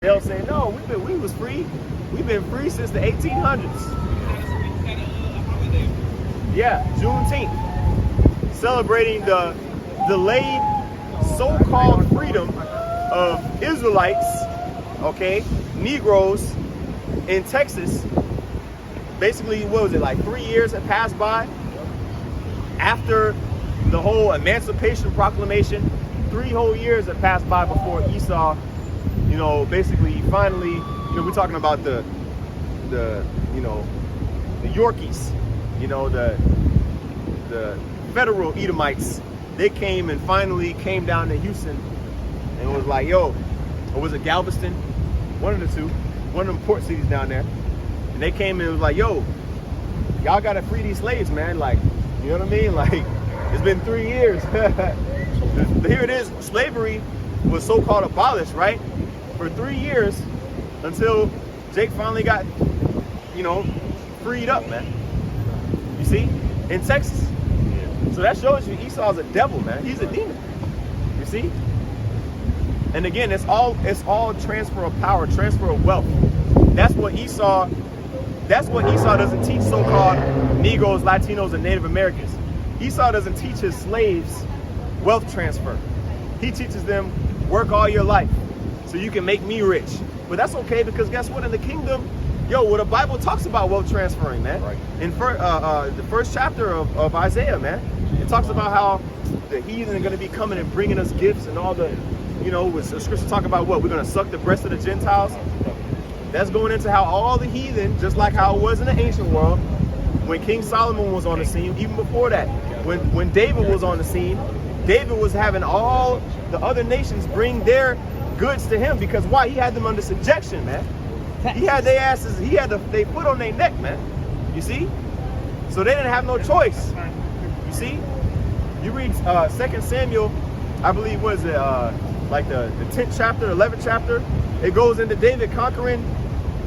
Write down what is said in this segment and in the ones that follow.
They'll say, no, we was free. We've been free since the 1800s. Yeah, Juneteenth, celebrating the delayed so-called freedom of Israelites, okay, Negroes in Texas. Basically, what was it, like 3 years had passed by after the whole Emancipation Proclamation. 3 whole years had passed by before Esau, you know, basically finally, you know, we're talking about the you know, the Yorkies, you know, the federal Edomites. They came and finally came down to Houston and was like, yo, or was it Galveston? One of the two, one of them port cities down there. And they came and was like, yo, y'all gotta free these slaves, man. Like, you know what I mean? Like, it's been 3 years. Here it is, slavery was so-called abolished, right? For 3 years until Jake finally got, you know, freed up, man. You see? In Texas. So that shows you Esau's a devil, man. He's a demon. You see? And again, it's all transfer of power, transfer of wealth. That's what Esau doesn't teach so-called Negroes, Latinos, and Native Americans. Esau doesn't teach his slaves wealth transfer. He teaches them work all your life so you can make me rich. But that's okay, because guess what? In the kingdom, well, the Bible talks about wealth transferring, man. Right. In the first chapter of Isaiah, man, it talks about how the heathen are going to be coming and bringing us gifts and all the, you know, with the scripture talk about what? We're going to suck the breast of the Gentiles. That's going into how all the heathen, just like how it was in the ancient world, when King Solomon was on the scene, even before that, when David was on the scene, David was having all the other nations bring their goods to him, because why? He had them under subjection, man. He had their asses, they put on their neck, man. You see? So they didn't have no choice. You see? You read 2 Samuel, I believe, was it like the 10th chapter, 11th chapter? It goes into David conquering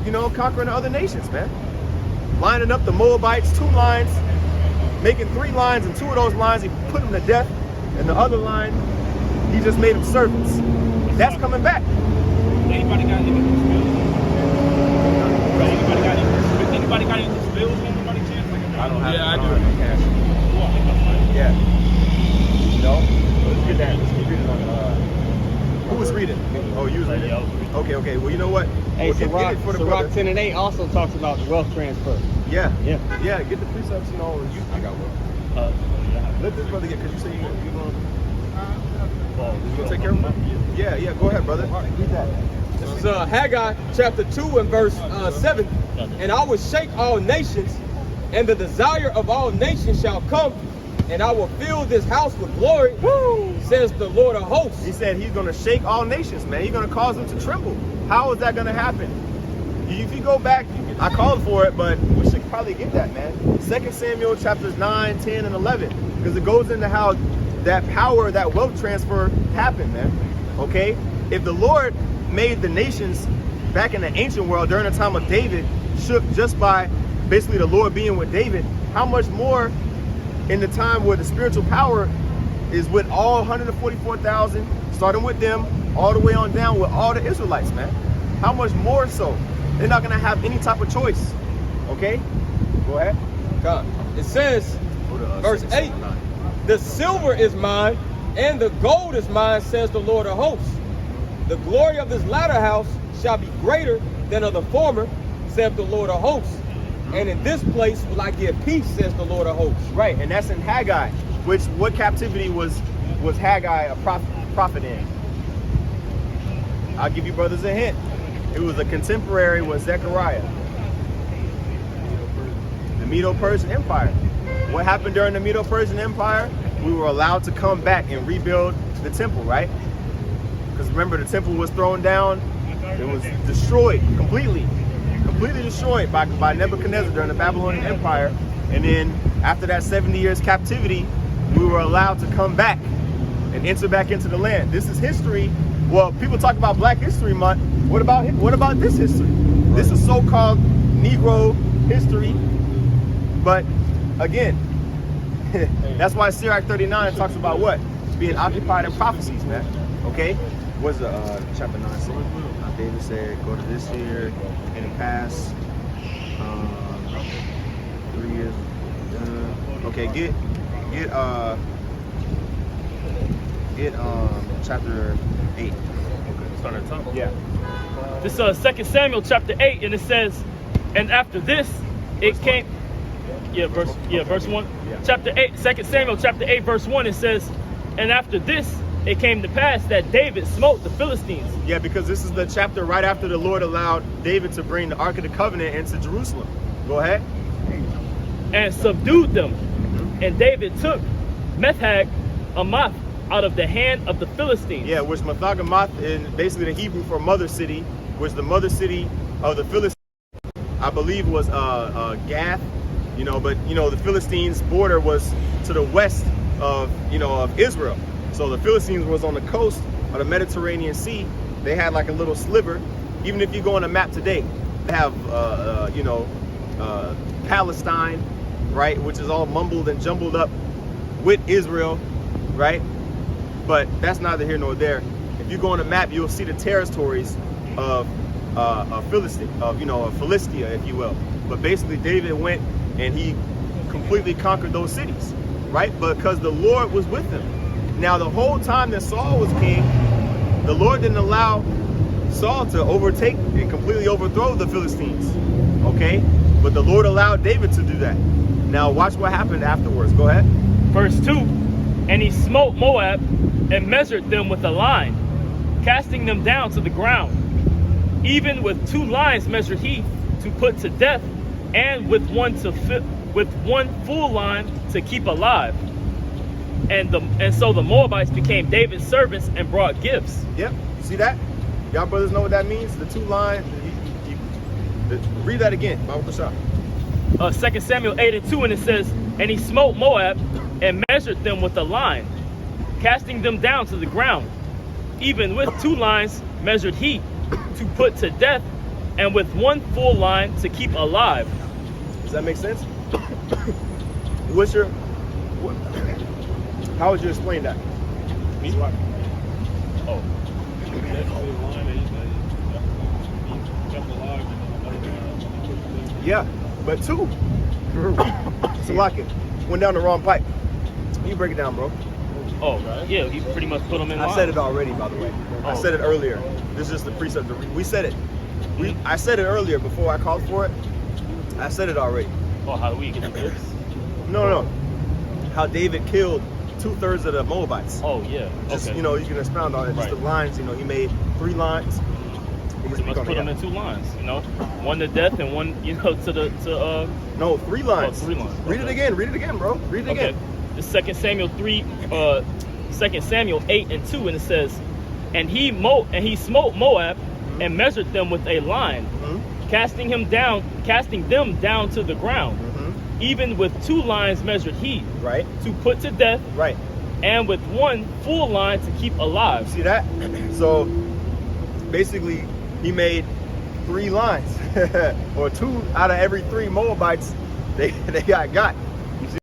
the other nations, man. Lining up the Moabites, 2 lines, making 3 lines, and 2 of those lines he put them to death, and the other line he just made them servants. That's coming back. Anybody got any bills? Anybody got any bills? Anybody chance? I don't have. Yeah, I do. Have cash. Yeah. You know? Let's get that. Let's keep reading on. Who was reading? Oh, you was reading. Okay. Well, you know what? Hey, We'll get it for the Sirach brother. 10 and 8 also talks about the wealth transfer. Yeah. Get the precepts. You know, I got one. Let this brother get, because you say you're going to take care of him? Yeah. Go ahead, brother. Read that. This is Haggai chapter 2 and verse 7. And I will shake all nations, and the desire of all nations shall come, and I will fill this house with glory, says the Lord of hosts. He said he's going to shake all nations, man. He's going to cause them to tremble. How is that going to happen? If you go back, I called for it, but we should probably get that, man. 2 Samuel chapters 9, 10, and 11, because it goes into how that power, that wealth transfer happened, man. Okay? If the Lord made the nations back in the ancient world during the time of David shook just by basically the Lord being with David, how much more in the time where the spiritual power is with all 144,000, starting with them all the way on down with all the Israelites, man? How much more so? They're not going to have any type of choice. Okay? Go ahead. God. It says, verse 8, the silver is mine, and the gold is mine, says the Lord of hosts. The glory of this latter house shall be greater than of the former, saith the Lord of hosts. And in this place will I give peace, says the Lord of hosts. Right, and that's in Haggai, which, what captivity was Haggai a prophet in? I'll give you brothers a hint. It was a contemporary with Zechariah. The Medo-Persian Empire. What happened during the Medo-Persian Empire? We were allowed to come back and rebuild the temple, right? Because remember, the temple was thrown down. It was destroyed completely destroyed by Nebuchadnezzar during the Babylonian Empire. And then after that 70 years captivity, we were allowed to come back and enter back into the land. This is history. Well, people talk about Black History Month. What about this history? Right. This is so-called Negro history. But again, that's why Sirach 39 talks about what? Being occupied in prophecies, man. Okay? What's chapter 9 say? David said, go to this here in the past 3 years. Okay, get chapter 8. Okay, start at the top. Yeah. This is 2 Samuel chapter 8, and it says, and after this, it came. Verse 1. Yeah. Chapter 8, 2 Samuel chapter 8, verse 1, it says, and after this, it came to pass that David smote the Philistines. Yeah, because this is the chapter right after the Lord allowed David to bring the Ark of the Covenant into Jerusalem. Go ahead. And subdued them. And David took Methag Amath out of the hand of the Philistines. Yeah, which Methagamath in basically the Hebrew for mother city, was the mother city of the Philistines. I believe was Gath, but the Philistines' border was to the west of of Israel. So the Philistines was on the coast of the Mediterranean Sea. They had like a little sliver. Even if you go on a map today, they have Palestine, right, which is all mumbled and jumbled up with Israel, right? But that's neither here nor there. If you go on a map, you'll see the territories of Philistia, if you will. But basically, David went and he completely conquered those cities, right? Because the Lord was with him. Now, the whole time that Saul was king, the Lord didn't allow Saul to overtake and completely overthrow the Philistines, okay? But the Lord allowed David to do that. Now, watch what happened afterwards. Go ahead. Verse 2, and he smote Moab and measured them with a line, casting them down to the ground. Even with 2 lines measured he to put to death, and with one full line to keep alive. And so the Moabites became David's servants and brought gifts. Yep. See that? Y'all brothers know what that means? The 2 lines. Read that again, Bible Bashar. 2 Samuel 8:2, and it says, and he smote Moab and measured them with a line, casting them down to the ground. Even with 2 lines measured he to put to death, and with 1 full line to keep alive. Does that make sense? How would you explain that? Me? Oh. Yeah, but 2. Salaki went down the wrong pipe. You break it down, bro. Oh, yeah, he pretty much put them in line. I said it already, by the way. I said it earlier. This is the precept. We said it. I said it earlier before I called for it. I said it already. Oh, how do we get the gifts? No. How David killed 2/3 of the Moabites. Oh, yeah. Just, okay. you can expound on it. Just Right. the lines, he made 3 lines. Pretty much put them in 2 lines, one to death and one, No, 3 lines. 3 lines. Read it again, bro. Read it again. The 2 Samuel 2 Samuel 8:2, and it says, and he smote Moab and measured them with a line, casting them down to the ground. Even with 2 lines measured he, Right. to put to death, Right. and with 1 full line to keep alive. See that? So basically, he made 3 lines, or 2 out of every 3 Moabites they got. You see?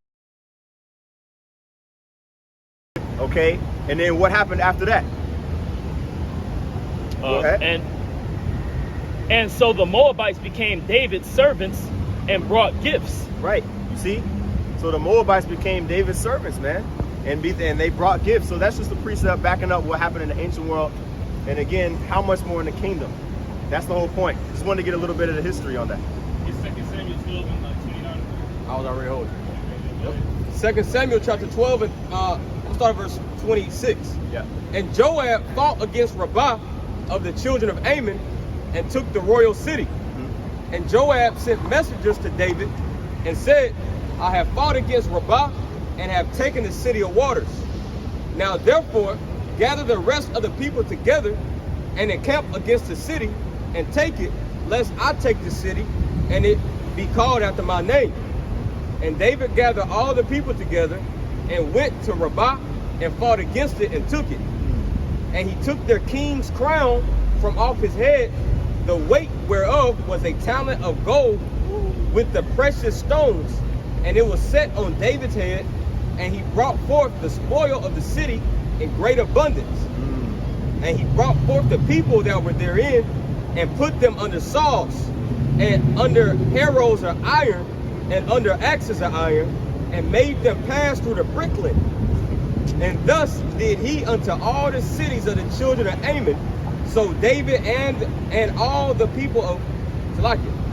Okay, and then what happened after that? Go ahead. And so the Moabites became David's servants and brought gifts. Right. You see? So the Moabites became David's servants, man, and they brought gifts. So that's just a precept backing up what happened in the ancient world. And again, how much more in the kingdom? That's the whole point. Just wanted to get a little bit of the history on that. It's 2 Samuel 12 and 29. I was already holding. Yep. 2 Samuel chapter 12 and we'll start verse 26. Yeah. And Joab fought against Rabbah of the children of Ammon and took the royal city. And Joab sent messengers to David and said, I have fought against Rabbah and have taken the city of waters. Now therefore gather the rest of the people together and encamp against the city and take it, lest I take the city and it be called after my name. And David gathered all the people together and went to Rabbah and fought against it and took it. And he took their king's crown from off his head, the weight whereof was a talent of gold with the precious stones, and it was set on David's head, and he brought forth the spoil of the city in great abundance. And he brought forth the people that were therein and put them under saws, and under harrows of iron, and under axes of iron, and made them pass through the bricklet. And thus did he unto all the cities of the children of Ammon. So David and all the people of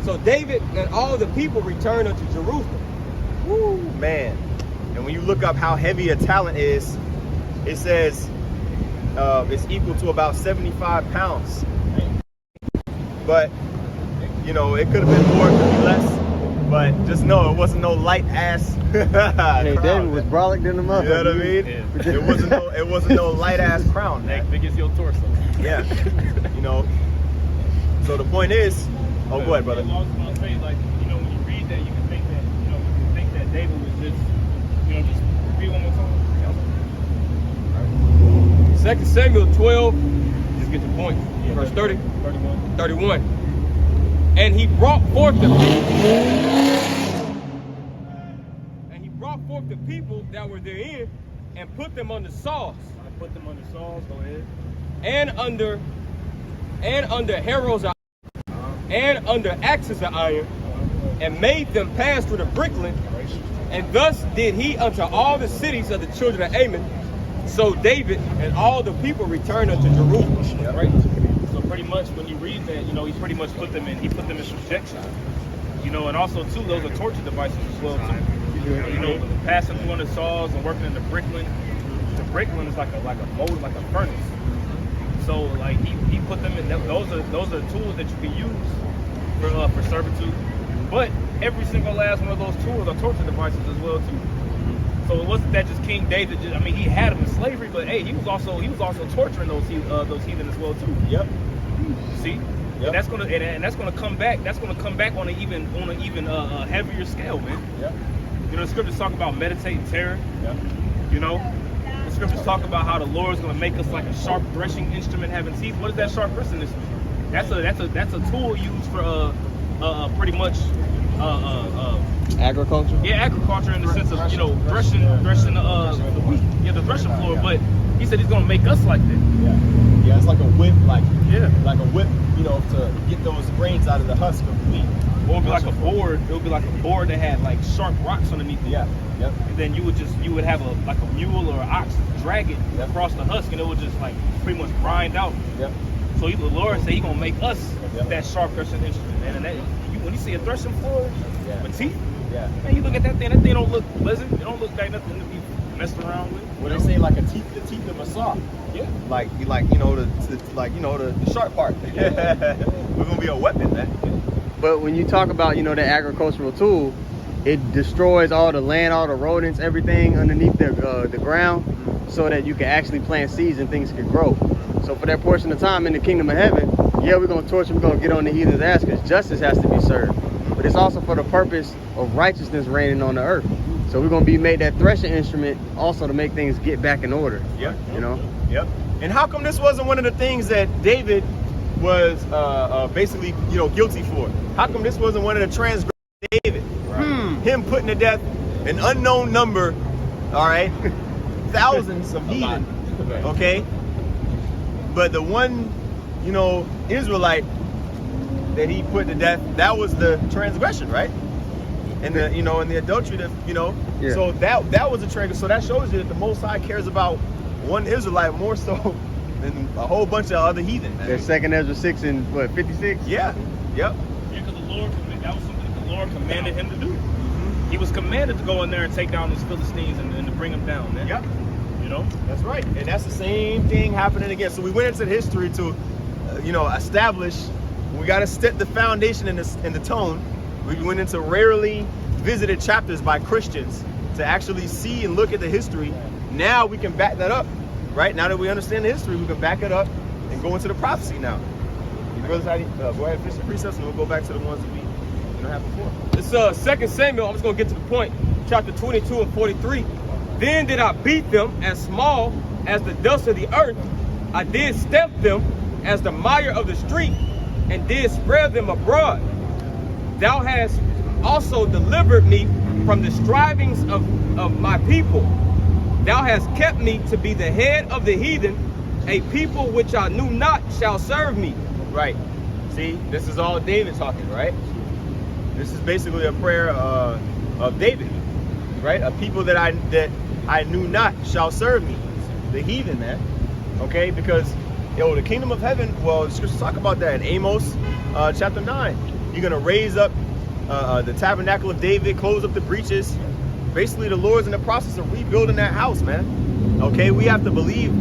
So David and all the people returned unto Jerusalem. Woo, man. And when you look up how heavy a talent is, it says it's equal to about 75 pounds. But, you know, it could have been more, it could be less. But just know it wasn't no light ass. Hey, David was brolic than the mother. You know what I mean? Yeah. It wasn't no light ass crown. As big as your torso. Yeah. You know. So the point is, oh, go ahead, brother. I was gonna say, like, you know, when you read that, you can think that David was just, you know, just read one more time. 2 Samuel 12, just get the point. Verse 30, 31. And he brought forth the people that were therein, and put them under saws. Put them under saws. Go ahead. And under harrows of and under axes of iron, and made them pass through the bricklet. And thus did he unto all the cities of the children of Ammon. So David and all the people returned unto Jerusalem. Yep. Right. So pretty much when you read that, you know, he pretty much put them in subjection. You know, and also too, those are torture devices as well too. You know, passing through under saws and working in the brickland. The brickland is like a mold, like a furnace. So like he put them in. Those are tools that you can use for servitude. But every single last one of those tools are torture devices as well too. So it wasn't that just King David. I mean, he had them in slavery, but hey, he was also torturing those heathen as well too. Yep. See, Yep. and that's gonna come back. That's gonna come back on an even heavier scale, man. Yep. You know, the scriptures talk about meditating terror. Yep. You know, the scriptures talk about how the Lord's gonna make us like a sharp threshing instrument having teeth. What is that sharp threshing instrument? That's a tool used for pretty much Agriculture? yeah, agriculture in the sense of, you know, threshing the wheat, the threshing floor. But he said he's gonna make us like that. Yeah. Yeah, it's like a whip, like Yeah. a whip, you know, to get those grains out of the husk of the wheat. Or it'd be like a board. It would be like a board that had like sharp rocks underneath it. Yeah. Yep. And then you would have a mule or an ox drag it Yep. across the husk, and it would just like pretty much grind out. Yep. So the Lord said He's gonna make us Yep. that sharp threshing instrument, man. And that, when you see a threshing floor Yeah. with teeth, Yeah. man, you look at that thing. That thing don't look pleasant. It don't look like nothing to be messed around with. What they say, like the teeth of a saw. Yeah. Like the sharp part. We're gonna be a weapon, man. But when you talk about, you know, the agricultural tool, it destroys all the land, all the rodents, everything underneath the ground, so that you can actually plant seeds and things can grow. So for that portion of time in the kingdom of heaven, yeah, we're gonna torture, we're gonna get on the heathen's ass because justice has to be served. But it's also for the purpose of righteousness reigning on the earth. So we're gonna be made that threshing instrument also to make things get back in order. Yep. You know? Yep. And how come this wasn't one of the things that David was basically, you know, guilty for? How come this wasn't one of the transgressions of David? Him putting to death an unknown number, all right, thousands of heathen, okay? But the one, you know, Israelite that he put to death, that was the transgression, right? And the, you know, and the adultery, that, you know, Yeah. so that was a transgression. So that shows you that the Most High cares about one Israelite more so than a whole bunch of other heathen, man. There's 2 Ezra 6 and what, 56? Yeah. Yep. Yeah, because that was something that the Lord commanded him to do. He was commanded to go in there and take down those Philistines and to bring them down, man. Yep. You know? That's right. And that's the same thing happening again. So we went into history to, you know, establish, we got to set the foundation in the tone. We went into rarely visited chapters by Christians to actually see and look at the history. Now we can back that up, right? Now that we understand the history, we can back it up and go into the prophecy now. Brothers, go ahead and finish the precepts and we'll go back to the ones that we have before. It's 2 Samuel, I'm just gonna get to the point. Chapter 22 and 43. Then did I beat them as small as the dust of the earth. I did stamp them as the mire of the street, and did spread them abroad. Thou hast also delivered me from the strivings of my people. Thou hast kept me to be the head of the heathen. A people which I knew not shall serve me. Right. See, This is all David talking, right? this is basically a prayer of David, right? A people that I knew not shall serve me, the heathen, man. Okay, because the kingdom of heaven. Well, scriptures talk about that in Amos chapter 9. You're gonna raise up the tabernacle of David, close up the breaches. Basically, the Lord's in the process of rebuilding that house, man. Okay, we have to believe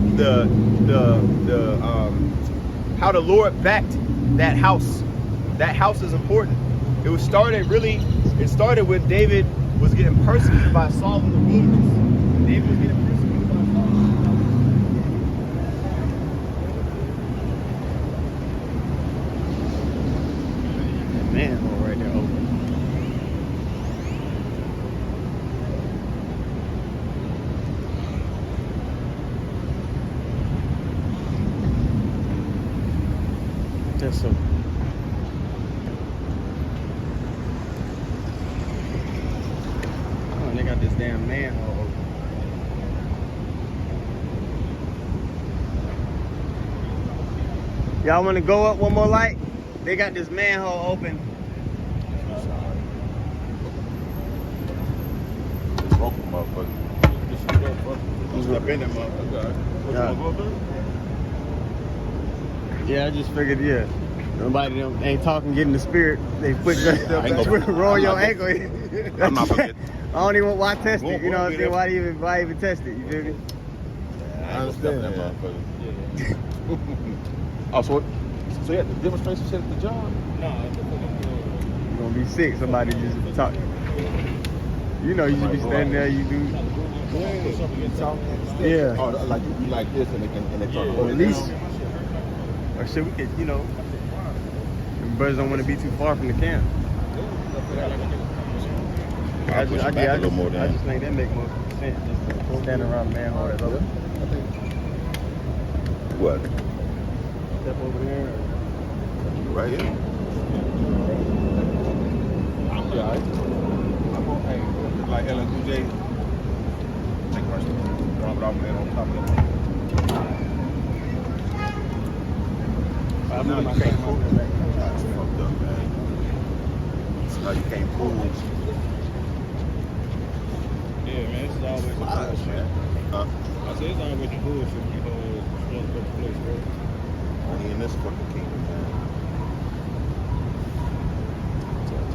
how the Lord backed that house. That house is important. It started when David was getting persecuted by Saul in the wilderness. David was getting persecuted by Saul. Manhole right there open. That's so. Oh, they got this damn manhole open. Y'all want to go up one more light? They got this manhole open. Broke motherfucker. Step in that motherfucker. Yeah, I just figured, yeah. Nobody them ain't talking, getting the spirit. They put roll your ankle. I'm not forgetting. I don't even why test it. You know what I'm saying? Won't Why even test it? You feel me? I understand that motherfucker. Oh, so yeah, the demonstration shit at the job. You're gonna be sick. Somebody just talk. You know, you just be standing there. You do. Yeah. Oh, like you be like this, and they talk. Or at least, or shit, we could, you know, the brothers don't want to be too far from the camp. I just think that make more sense. Just to stand around the manhole that's open. What? Step over there. Right here. Yeah, I'm okay. Like Ellen J. Take my drop it off there on top of it. Now you can't pull. That's fucked up, man. So now you can't pull. Yeah, man, this is always a bullshit. Man. Huh? I said it's always a bullshit, you know, it's one place, bro. Only in this fucking kingdom, man.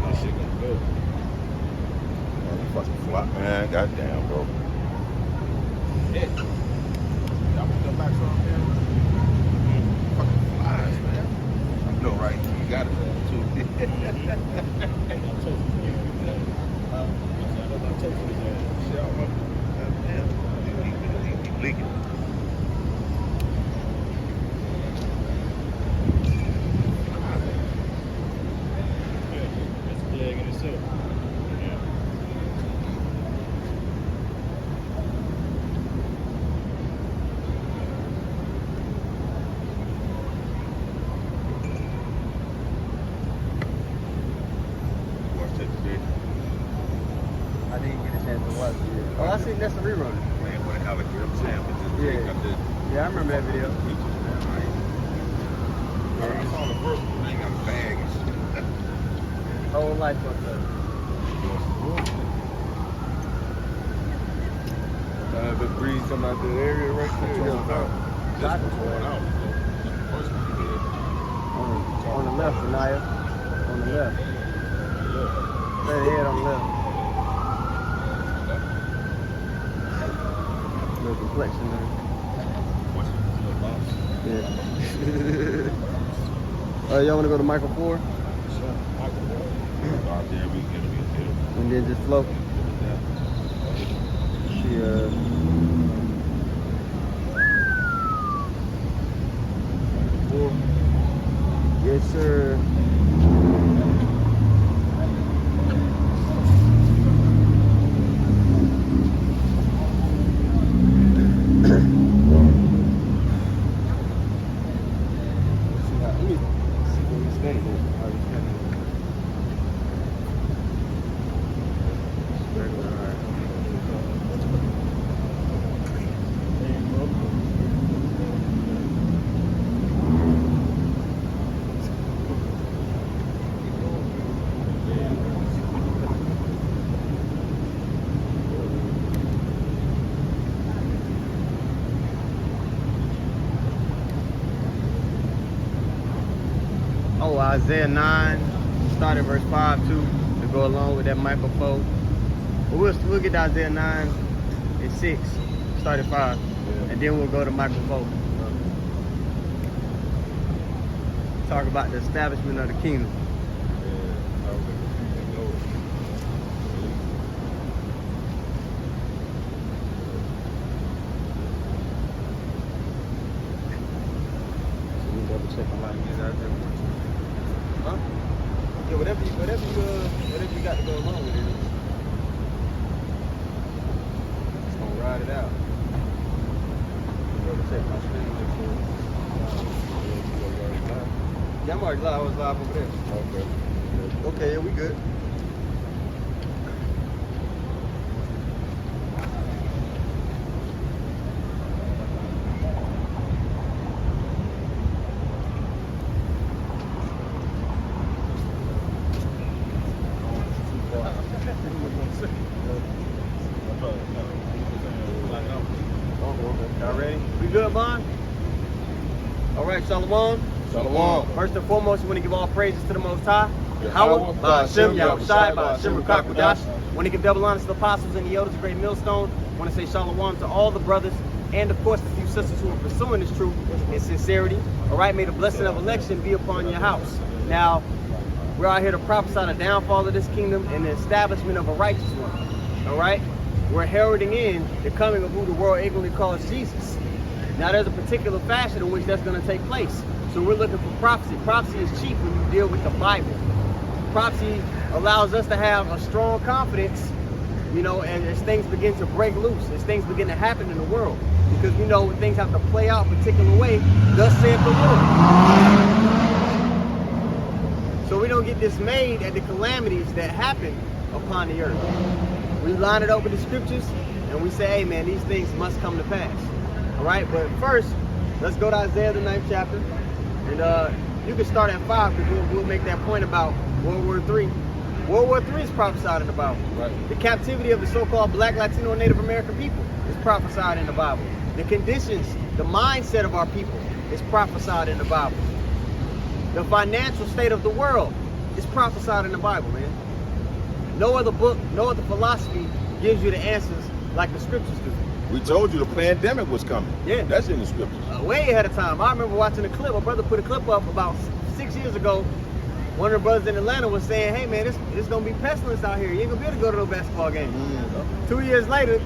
This shit gonna go. Man, you fucking fly, man. Goddamn, bro. Yeah. Y'all put the back on there? Fucking flies, man. No, right? You got it, man, too. Keep leaking. That's a flag in itself. Watch that shit. I didn't get a chance to watch it. Oh, I seen that's a rerun. Man, what a hell of a I'm saying, but this Yeah. thing got this. Yeah, I remember that video. I saw the first one, they got a bag and shit. Whole life fucked up. The breeze come out the area right there. This one's going out. First one you did. On the left, Anaya. On the left. Straight ahead on the left. No complexion there. Yeah. Y'all want to go to Michael 4? Out there, we get it. And then just float? See, yes, sir. Oh, Isaiah 9, start at verse 5 too, to go along with that Michael 4. But we'll get to Isaiah 9 and 6, start at 5, and then we'll go to Michael 4. Talk about the establishment of the kingdom. Huh? Yeah, whatever you got to go along with it. Just gonna ride it out. Double check my screen. Yeah, I'm already live. I was live over there. Okay, yeah, we good. Y'all ready? We good, Bond? All right, Shalom. Shalom. First and foremost, we want to give all praises to the Most High. Yahweh, Ba'ashem, Yahweh, Yahushai, Ba'ashem, Ba'ashem, Rukakudash. Want to give double honors to the apostles and the elders of Great Millstone. Want to say Shalom to all the brothers and, of course, the few sisters who are pursuing this truth in sincerity. All right, may the blessing of election be upon your house. Now, we're out here to prophesy the downfall of this kingdom and the establishment of a righteous one. All right? We're heralding in the coming of who the world ignorantly calls Jesus. Now, there's a particular fashion in which that's going to take place. So we're looking for prophecy. Prophecy is cheap when you deal with the Bible. Prophecy allows us to have a strong confidence, you know, and as things begin to break loose, as things begin to happen in the world. Because we know when things have to play out a particular way, thus saith the Lord. So we don't get dismayed at the calamities that happen upon the earth. We line it up with the scriptures and we say, hey man, these things must come to pass. All right, but first, let's go to Isaiah the 9th chapter. And you can start at 5 because we'll make that point about World War III. World War III is prophesied in the Bible. Right. The captivity of the so-called Black, Latino, and Native American people is prophesied in the Bible. The conditions, the mindset of our people is prophesied in the Bible. The financial state of the world is prophesied in the Bible, man. No other book, no other philosophy gives you the answers like the scriptures do. We told you the pandemic was coming. Yeah. That's in the scriptures. Way ahead of time. I remember watching a clip. My brother put a clip up about 6 years ago. One of the brothers in Atlanta was saying, hey man, it's going to be pestilence out here. You ain't going to be able to go to no basketball game. 2 years later,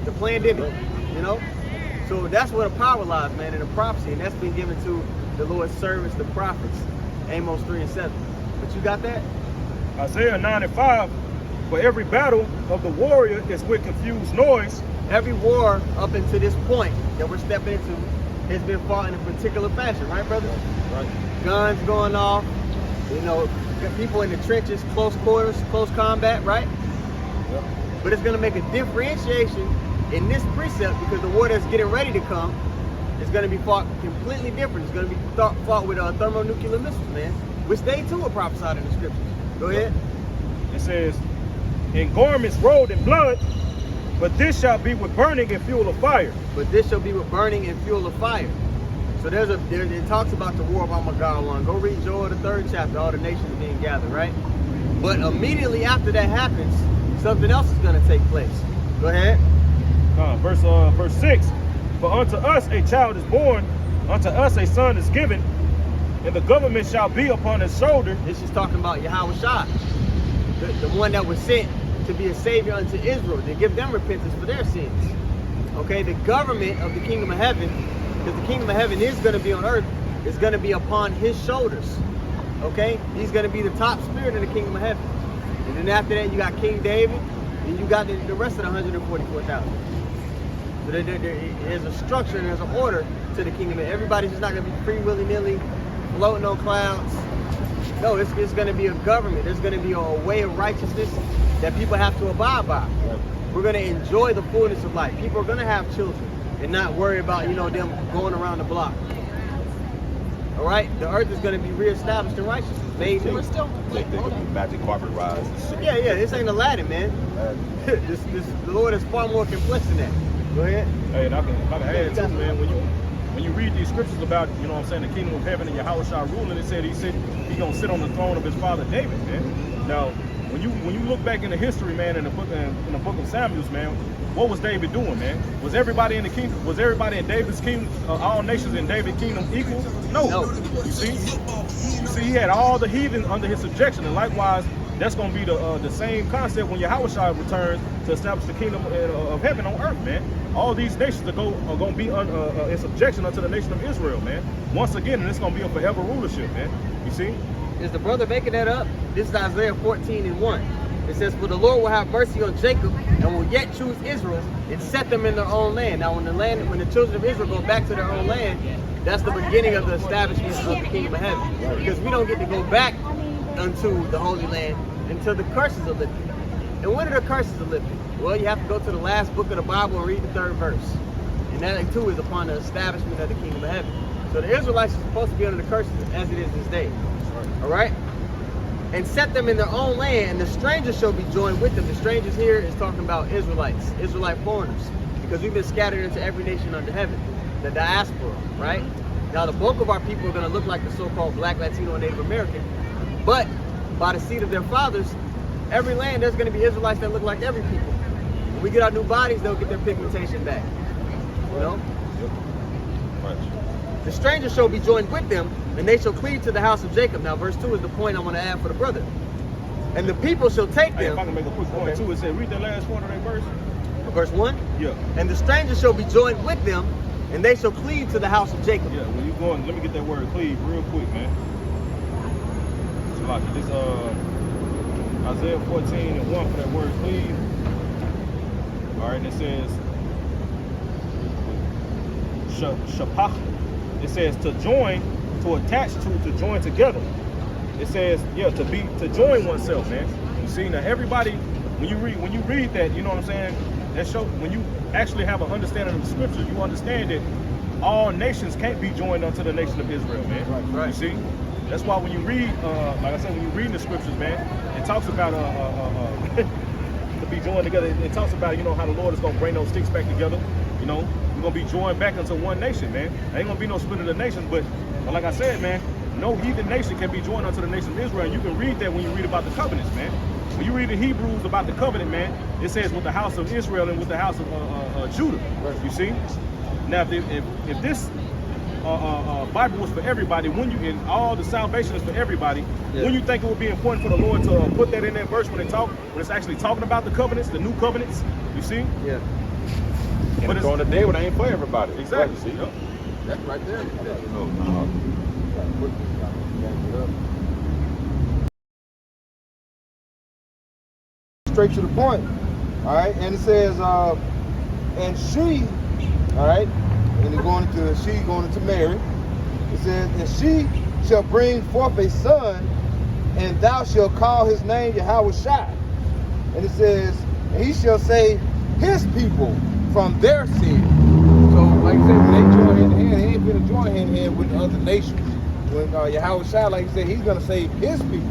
the pandemic, you know? So that's where the power lies, man, in the prophecy. And that's been given to the Lord's servants, the prophets. Amos 3 and 7. But you got that? Isaiah 9 and 5. For every battle of the warrior is with confused noise. Every war up until this point that we're stepping into has been fought in a particular fashion, right, brother? Right. Guns going off, you know, people in the trenches, close quarters, close combat, right? Yep. But it's going to make a differentiation in this precept because the war that's getting ready to come is going to be fought completely different. It's going to be fought with thermonuclear missiles, man, which they too are prophesied in the scriptures. Go ahead. It says, in garments rolled in blood, but this shall be with burning and fuel of fire. But this shall be with burning and fuel of fire. So it talks about the war of Armageddon. Go read Joel the 3rd chapter, all the nations being gathered, right? But immediately after that happens, something else is going to take place. Go ahead. Verse 6. For unto us a child is born, unto us a son is given, and the government shall be upon his shoulder. This is talking about Yahushua, the one that was sent to be a savior unto Israel, to give them repentance for their sins. Okay, the government of the kingdom of heaven, because the kingdom of heaven is going to be on earth, is going to be upon his shoulders. Okay, he's going to be the top spirit in the kingdom of heaven. And then after that, you got King David, and you got the rest of the 144,000. So there's a structure and there's an order to the kingdom. Everybody's just not going to be free willy-nilly, floating on clouds. No, it's going to be a government. There's going to be a way of righteousness that people have to abide by. We're going to enjoy the fullness of life. People are going to have children and not worry about, you know, them going around the block. All right? The earth is going to be reestablished in righteousness. Made new. Magic carpet rides. Yeah, this ain't Aladdin, man. The Lord is far more complex than that. Go ahead. Hey, and I can add too, man. When when you read these scriptures about, you know what I'm saying, the kingdom of heaven and Yahushua ruling, it said he's gonna sit on the throne of his father David, man. Now, when you look back in the history, man, in the book of Samuel, man, what was David doing, man? Was everybody in the kingdom? Was everybody in David's kingdom? All nations in David's kingdom equal? No. You see, he had all the heathen under his subjection, and likewise, that's going to be the same concept when Yahushua returns to establish the kingdom of heaven on earth, man. All these nations are going to be in subjection unto the nation of Israel, man. Once again, and it's going to be a forever rulership, man. You see? Is the brother making that up? This is Isaiah 14:1. It says, "For the Lord will have mercy on Jacob and will yet choose Israel and set them in their own land." Now, when the children of Israel go back to their own land, that's the beginning of the establishment of the kingdom of heaven. Because we don't get to go back unto the Holy Land until the curses are lifted. And when are the curses are lifted? Well, you have to go to the last book of the Bible and read the 3rd verse. And that too is upon the establishment of the kingdom of heaven. So the Israelites are supposed to be under the curses as it is this day. All right? And set them in their own land, and the strangers shall be joined with them. The strangers here is talking about Israelites, Israelite foreigners, because we've been scattered into every nation under heaven, the diaspora, right? Now, the bulk of our people are going to look like the so-called Black, Latino, and Native American, but by the seed of their fathers, every land there's going to be Israelites that look like every people. When we get our new bodies, they'll get their pigmentation back. You know? The strangers shall be joined with them, and they shall cleave to the house of Jacob. Now, verse 2 is the point I want to add for the brother. And the people shall take them. If I can make a quick point too, it said, read the last part of that verse. Verse 1? Yeah. And the strangers shall be joined with them, and they shall cleave to the house of Jacob. Yeah, when you going, let me get that word cleave real quick, man. So like this Isaiah 14:1 for that word cleave. All right, and it says shapach. It says to join, to attach to join together. It says, yeah, to join oneself, man. You see, now everybody, when you read that, you know what I'm saying? That show when you actually have an understanding of the scriptures, you understand that all nations can't be joined unto the nation of Israel, man. Right. You see? That's why when you read, like I said, when you read the scriptures, man, it talks about to be joined together. It talks about, you know, how the Lord is gonna bring those sticks back together. You know, we're gonna be joined back into one nation, man. There ain't gonna be no split of the nation, but like I said, man, no heathen nation can be joined unto the nation of Israel. And you can read that when you read about the covenants, man. When you read in Hebrews about the covenant, man, it says with the house of Israel and with the house of Judah. You see? Now, if this Bible was for everybody, and all the salvation is for everybody, wouldn't you think it would be important for the Lord to put that in that verse when it's actually talking about the covenants, the new covenants? You see? Yeah. But it's on the day when I ain't for everybody. Exactly. See? Yep. That's right there. Straight to the point. All right, and it says, and she, all right, and they're going into Mary. It says, and she shall bring forth a son, and thou shalt call his name Yahushua. And it says, and he shall save his people from their sin. So, like I said, when they join hand in hand, he ain't gonna join hand in hand with the other nations. When Yahushua, like he said, he's gonna save his people,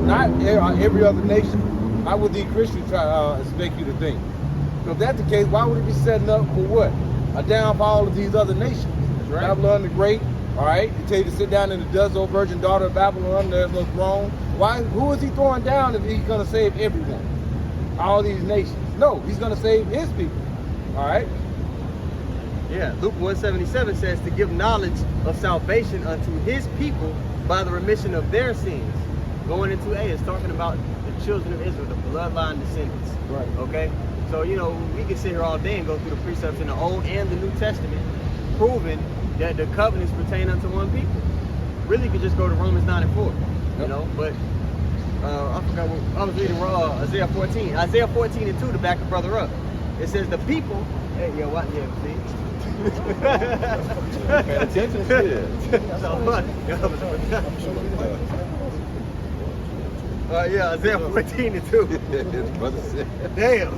not every other nation. Not what the Christians expect you to think. So if that's the case, why would it be setting up for what? A downfall of these other nations. Right. Babylon the Great, all right? They tell you to sit down in the dust, O virgin daughter of Babylon, there's no throne. Why? Who is he throwing down if he's gonna save everyone? All these nations. No, he's gonna save his people. All right? Yeah, Luke 1:77 says to give knowledge of salvation unto his people by the remission of their sins. Going into A, it's talking about the children of Israel, the bloodline descendants. Right. Okay? So, you know, we can sit here all day and go through the precepts in the Old and the New Testament, proving that the covenants pertain unto one people. Really, you could just go to Romans 9:4, you know, but I forgot what I was reading Isaiah 14. Isaiah 14:2 to back the brother up. It says the people, hey, yo, what? Yeah, see? Pay attention to it. Yeah, Isaiah 14:2. Damn.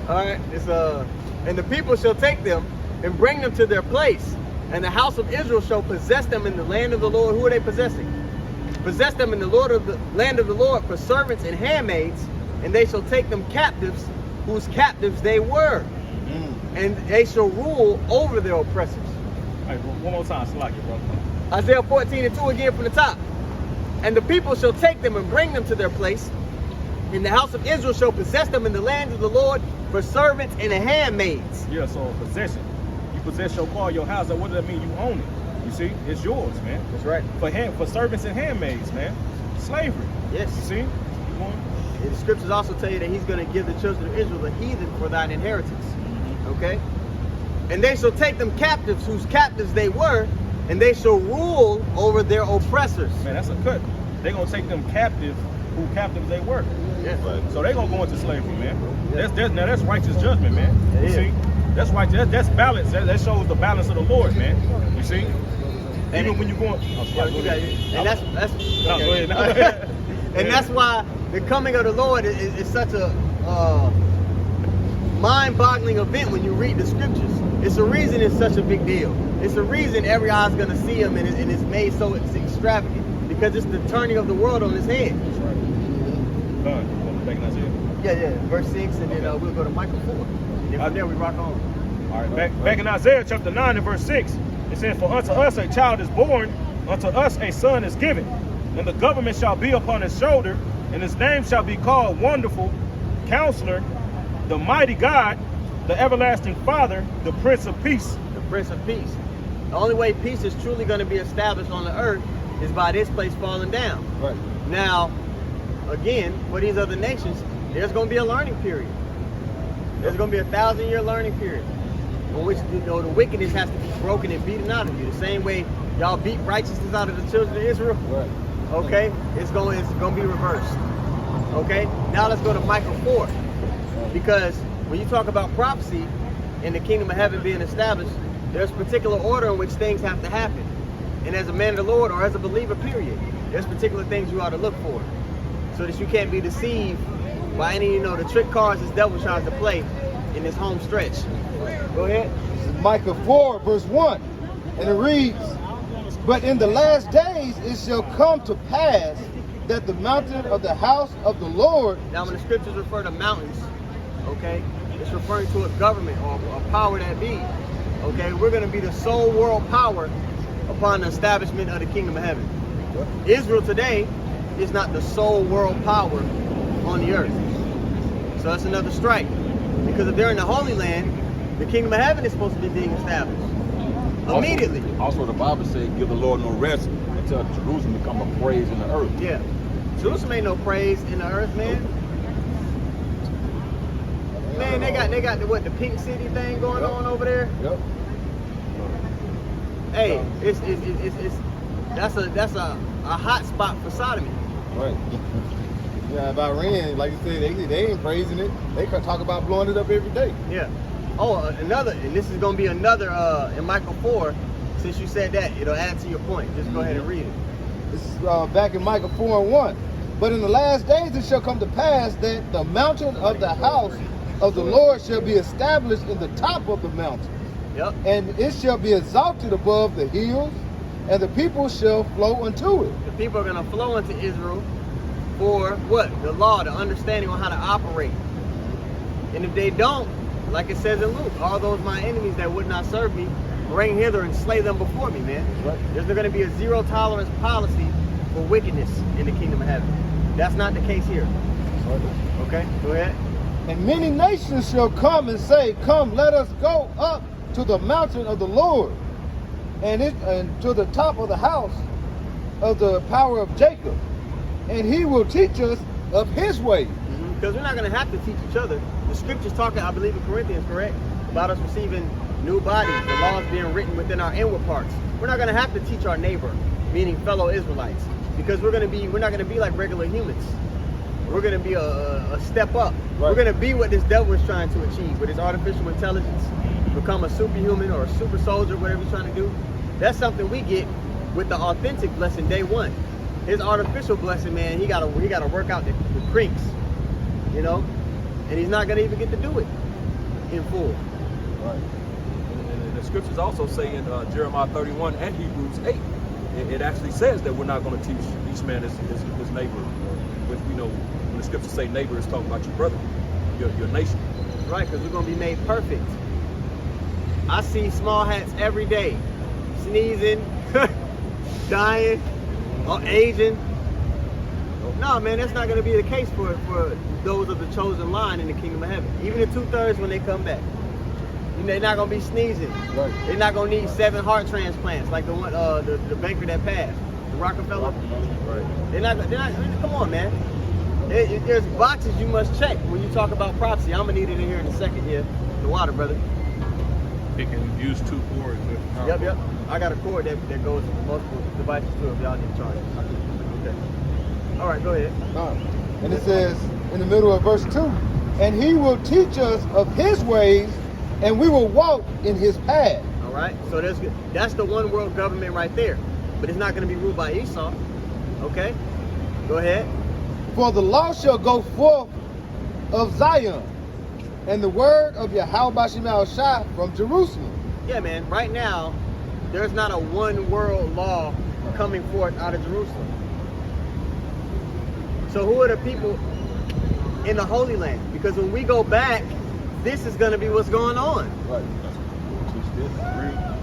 All right, it's and the people shall take them and bring them to their place, and the house of Israel shall possess them in the land of the Lord. Who are they possessing? Possess them in the land of the Lord for servants and handmaids, and they shall take them captives, whose captives they were, and they shall rule over their oppressors. Hey, one more time, select it, bro. Isaiah 14:2 again from the top. And the people shall take them and bring them to their place, and the house of Israel shall possess them in the land of the Lord for servants and handmaids. Yeah, so possession. You possess your car, your house. What does that mean? You own it. You see, it's yours, man. That's right. For servants and handmaids, man. Slavery. Yes. You see? Keep going. And the scriptures also tell you that he's going to give the children of Israel the heathen for thine inheritance. Okay? And they shall take them captives, whose captives they were, and they shall rule over their oppressors. Man, that's a cut. They're going to take them captive, who captives they were. Yeah. Right. So they're going to go into slavery, man. Now that's righteous judgment, man. It You is. see? That's right. That's balance. That shows the balance of the Lord, man. You see? And Even when you're going... Oh, sorry, go ahead. And that's No, okay. go ahead. No, go ahead. And that's why the coming of the Lord is such a mind-boggling event when you read the scriptures. It's a reason it's such a big deal. It's a reason every eye's going to see him, and it's made so it's extravagant, because it's the turning of the world on his head. That's right. Done. Back in Isaiah. Yeah, verse 6, and then we'll go to Micah 4. And then from there we rock on. All right, back in Isaiah chapter 9 and verse 6, it says, "For unto us a child is born, unto us a son is given, and the government shall be upon his shoulder, and his name shall be called Wonderful, Counselor, the Mighty God, the Everlasting Father, the Prince of Peace." The Prince of Peace. The only way peace is truly going to be established on the earth is by this place falling down. Right. Now, again, for these other nations, there's going to be a learning period. There's going to be a 1,000-year learning period, in which the wickedness has to be broken and beaten out of you. The same way y'all beat righteousness out of the children of Israel. Right. Okay, it's going to be reversed. Okay, now let's go to Micah 4, because when you talk about prophecy and the kingdom of heaven being established, there's a particular order in which things have to happen. And as a man of the Lord, or as a believer, period, there's particular things you ought to look for, so that you can't be deceived by any, the trick cards this devil tries to play in this home stretch. Go ahead. This is Micah 4, verse 1. And it reads, "But in the last days it shall come to pass that the mountain of the house of the Lord..." Now, when the scriptures refer to mountains, okay, it's referring to a government or a power that be. Okay, we're going to be the sole world power upon the establishment of the kingdom of heaven. Israel today is not the sole world power on the earth. So that's another strike. Because if they're in the Holy Land, the kingdom of heaven is supposed to be being established immediately. Also, the Bible says, "Give the Lord no rest until Jerusalem become a praise in the earth." Yeah. Jerusalem ain't no praise in the earth, man. Man, they got the pink city thing going on over there. Yep. Hey, that's a hot spot for sodomy. Right. Yeah, about Iran, like you said, they ain't praising it. They can talk about blowing it up every day. Yeah. Oh, another, and this is going to be another in Micah 4. Since you said that, it'll add to your point. Just go ahead and read it. This is back in Micah 4 and 1. "But in the last days it shall come to pass that the mountain of the house of the Lord shall be established in the top of the mountain, Yep. and it shall be exalted above the hills, and the people shall flow unto it." The people are going to flow into Israel for what? The law, the understanding on how to operate. And if they don't, like it says in Luke, "All those my enemies that would not serve me, bring hither and slay them before me," man. Right. There's going to be a zero tolerance policy for wickedness in the kingdom of heaven. That's not the case here. Okay, go ahead. "And many nations shall come and say, Come, let us go up to the mountain of the Lord, and to the top of the house of the power of Jacob, and he will teach us of his way." Because we're not going to have to teach each other. The scriptures talking, I believe in Corinthians, correct, about us receiving new bodies, the laws being written within our inward parts. We're not going to have to teach our neighbor, meaning fellow Israelites, because we're not going to be like regular humans. We're going to be a step up. Right. We're going to be what this devil is trying to achieve with his artificial intelligence, become a superhuman or a super soldier, whatever he's trying to do. That's something we get with the authentic blessing day one. His artificial blessing, man, he got to work out the creeks, and he's not going to even get to do it in full. Right. And the scriptures also say in Jeremiah 31 and Hebrews 8, it actually says that we're not going to teach each man his neighbor. Which when the scriptures say neighbor, it's talking about your brother, your nation. Right, because we're going to be made perfect. I see small hats every day sneezing, dying, or aging. No, man, that's not going to be the case for those of the chosen line in the kingdom of heaven. Even the 2/3 when they come back. They're not going to be sneezing. Right. They're not going to need 7 heart transplants like the one, the banker that passed, the Rockefeller. Right. They're not. I mean, come on, man. There's boxes you must check when you talk about prophecy. I'm gonna need it in here in a second. Here, the water, brother. It can use 2 cords. Yep. I got a cord that goes to multiple devices too. If y'all need to charge it. Okay. All right, go ahead. And it says in the middle of verse 2, and he will teach us of his ways, and we will walk in his path. All right. So that's the one world government right there, but it's not going to be ruled by Esau. Okay. Go ahead. For the law shall go forth of Zion, and the word of Yahweh Bashim Shai from Jerusalem. Yeah, man. Right now, there's not a one world law coming forth out of Jerusalem. So who are the people in the Holy Land? Because when we go back, this is going to be what's going on. Right.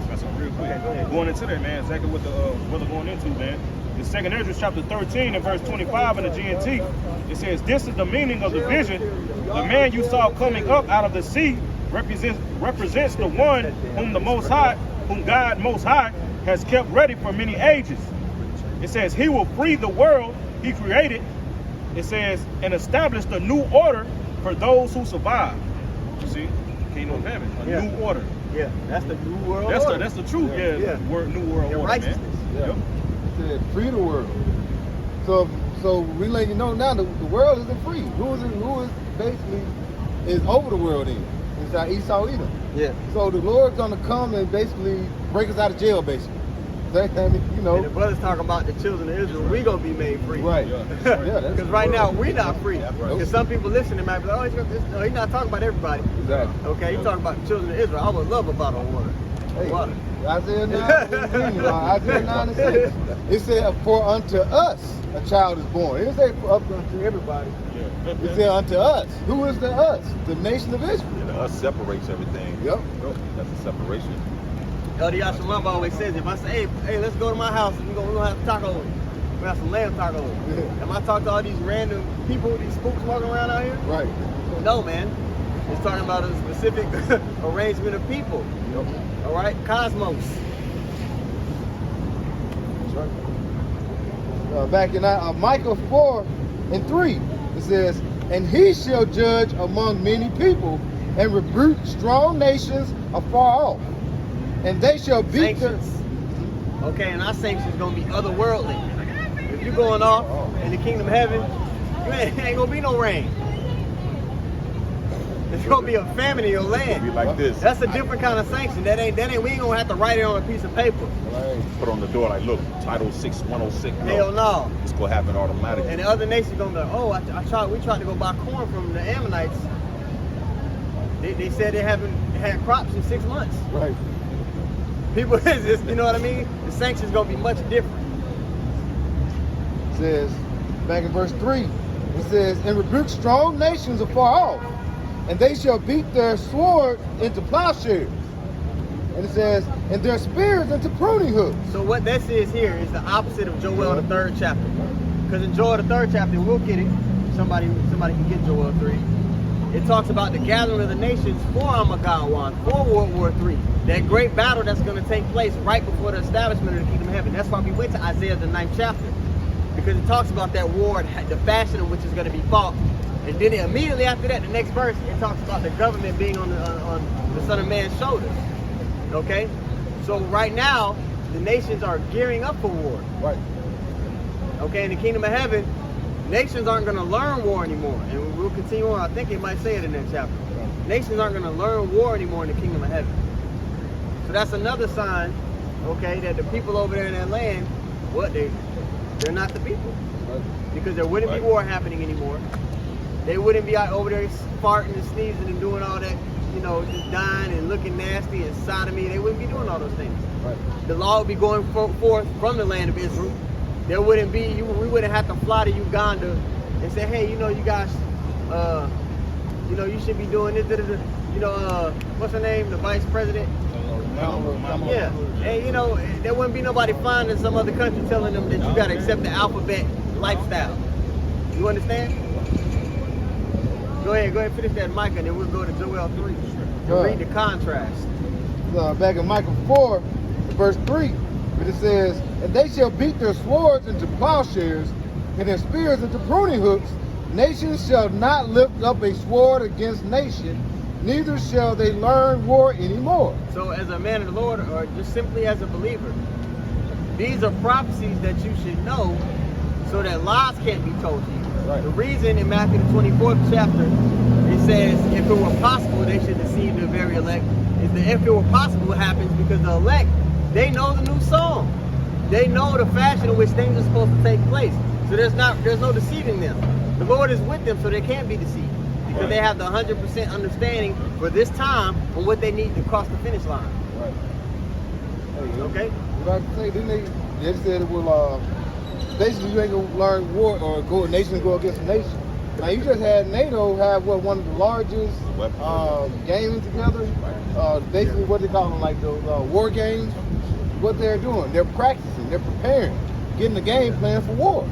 That's real quick. Okay, go ahead. Going into there, man, exactly what the brother going into, man. In 2nd Ezra chapter 13 and verse 25 in the GNT, it says, this is the meaning of the vision. The man you saw coming up out of the sea represents the one whom God Most High has kept ready for many ages. It says he will free the world he created. It says, and establish the new order for those who survive. You see, kingdom of heaven, a new order. Yeah, that's the new world order. That's the truth. Yeah. New world The order, righteousness. man. Yeah. It said free the world. So we let you know now the world isn't free. Who is basically is over the world in? It's our Esau Edom. Yeah. So the Lord's gonna come and basically break us out of jail, basically. You know. And the brothers talking about the children of Israel, we gonna be made free. Right. Yeah. Because right now we're not free. Right. Because some people listening might be like, oh, he's not talking about everybody. Exactly. Okay, he's talking about the children of Israel. I would love a bottle of water. Hey, Water. Isaiah 9, Isaiah 9 and 6. It said, for unto us a child is born. It didn't say for up unto everybody. Yeah. It said unto us. Who is the us? The nation of Israel. And us separates everything. Yep. That's a separation. Elder Yashamallah always says, if I say, hey, let's go to my house, we're gonna have tacos. We're gonna have some lamb tacos. Yeah. Am I talking to all these random people, these spooks walking around out here? Right. No, man. It's talking about a specific arrangement of people. Yep. All right, cosmos. That's right. Back in Micah 4 and 3, it says, and he shall judge among many people and rebuke strong nations afar off. And they shall beat them. Sanctions. Okay, and our sanctions gonna be otherworldly. If you're going off in the kingdom of heaven, you ain't gonna be no rain. It's gonna be a famine in your land. Be like this. That's a different kind of sanction. That ain't. We ain't gonna have to write it on a piece of paper. Right. Put on the door like, look, Title 6, 106. Hell no. It's gonna happen automatically. And the other nations gonna be like, oh, we tried to go buy corn from the Ammonites. They said they haven't had crops in 6 months. Right. People is just, you know what I mean? The sanctions gonna be much different. It says, back in verse 3, it says, and rebuke strong nations afar off, and they shall beat their sword into plowshares. And it says, and their spears into pruning hooks. So what this is here is the opposite of Joel the 3rd chapter. Because in Joel the 3rd chapter, we'll get it. Somebody can get Joel 3. It talks about the gathering of the nations for Armageddon, for World War III. That great battle that's going to take place right before the establishment of the kingdom of heaven. That's why we went to Isaiah the 9th chapter. Because it talks about that war, the fashion in which is going to be fought. And then immediately after that, the next verse, it talks about the government being on the Son of Man's shoulders. Okay? So right now, the nations are gearing up for war. Right. Okay, in the kingdom of heaven, nations aren't going to learn war anymore. And we'll continue on. I think it might say it in that chapter. Nations aren't going to learn war anymore in the kingdom of heaven. So that's another sign, okay, that the people over there in that land, they're not the people. Right. Because there wouldn't be war happening anymore. They wouldn't be out over there farting and sneezing and doing all that, you know, just dying and looking nasty and sodomy. They wouldn't be doing all those things. Right. The law would be going forth from the land of Israel. There wouldn't be, we wouldn't have to fly to Uganda and say, hey, you know, you guys, you know, you should be doing this, you know, what's her name, the vice president? Yeah, and you know, there wouldn't be nobody flying in some other country telling them that you gotta accept the alphabet lifestyle. You understand? Go ahead, finish that, Micah, and then we'll go to Joel 3. Read the contrast. Back in Micah 4, verse 3, but it says, and they shall beat their swords into plowshares and their spears into pruning hooks. Nation shall not lift up a sword against nation, neither shall they learn war anymore. So as a man of the Lord, or just simply as a believer, these are prophecies that you should know so that lies can't be told to you. Right. The reason in Matthew the 24th chapter, it says, if it were possible, they should deceive the very elect, is that if it were possible, it happens because the elect, they know the new song. They know the fashion in which things are supposed to take place. So there's no deceiving them. The Lord is with them so they can't be deceived. Because they have the 100% understanding for this time on what they need to cross the finish line. Right. Hey, Okay? Like I say, didn't they said it will, basically you ain't gonna learn war or go a nation go against a nation. Now you just had NATO have one of the largest games together. Basically what they call them, like those war games. What they're doing, they're practicing, they're preparing, getting the game plan for war.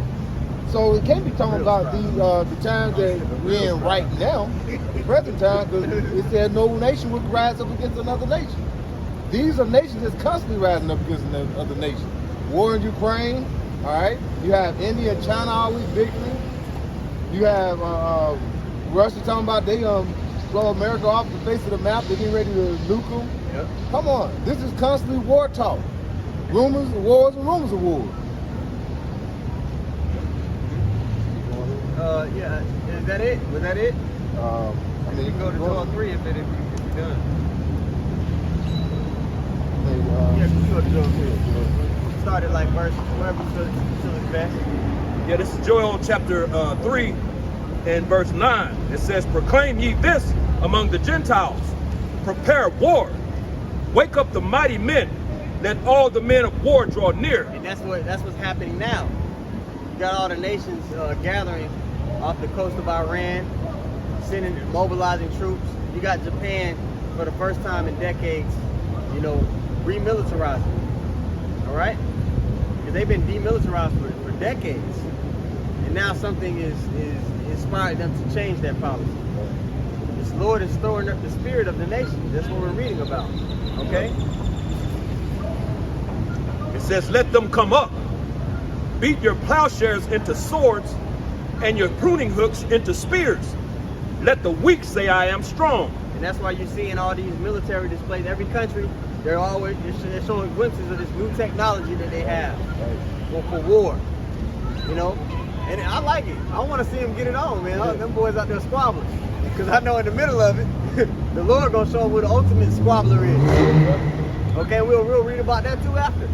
So it can't be talking about the times that we're in right now, the present time, because it said no nation would rise up against another nation. These are nations that's constantly rising up against another nation. War in Ukraine, all right? You have India and China always bickering. You have Russia talking about they blow America off the face of the map, they're getting ready to nuke them. Yep. Come on, this is constantly war talk. Rumors of wars and rumors of wars. Yeah, is that it? Was that it? I mean, You can go to Joel 3 if you're done. Yeah, you go to Joel 3. Start at like verse, whatever you feel is best. Yeah, this is Joel chapter 3 and verse 9. It says, proclaim ye this among the Gentiles. Prepare war. Wake up the mighty men. Let all the men of war draw near. And that's what's happening now. You got all the nations gathering off the coast of Iran, mobilizing troops. You got Japan for the first time in decades, you know, remilitarizing. All right? Because they've been demilitarized for decades. And now something is inspiring them to change that policy. This Lord is storing up the spirit of the nation. That's what we're reading about. Okay? It says, let them come up. Beat your plowshares into swords and your pruning hooks into spears. Let the weak say, I am strong. And that's why you're seeing all these military displays. Every country, they're showing glimpses of this new technology that they have for war. You know? And I like it. I want to see them get it on, man. Them boys out there squabbling. Because I know in the middle of it, the Lord gonna show them who the ultimate squabbler is. Okay, we'll read about that too after.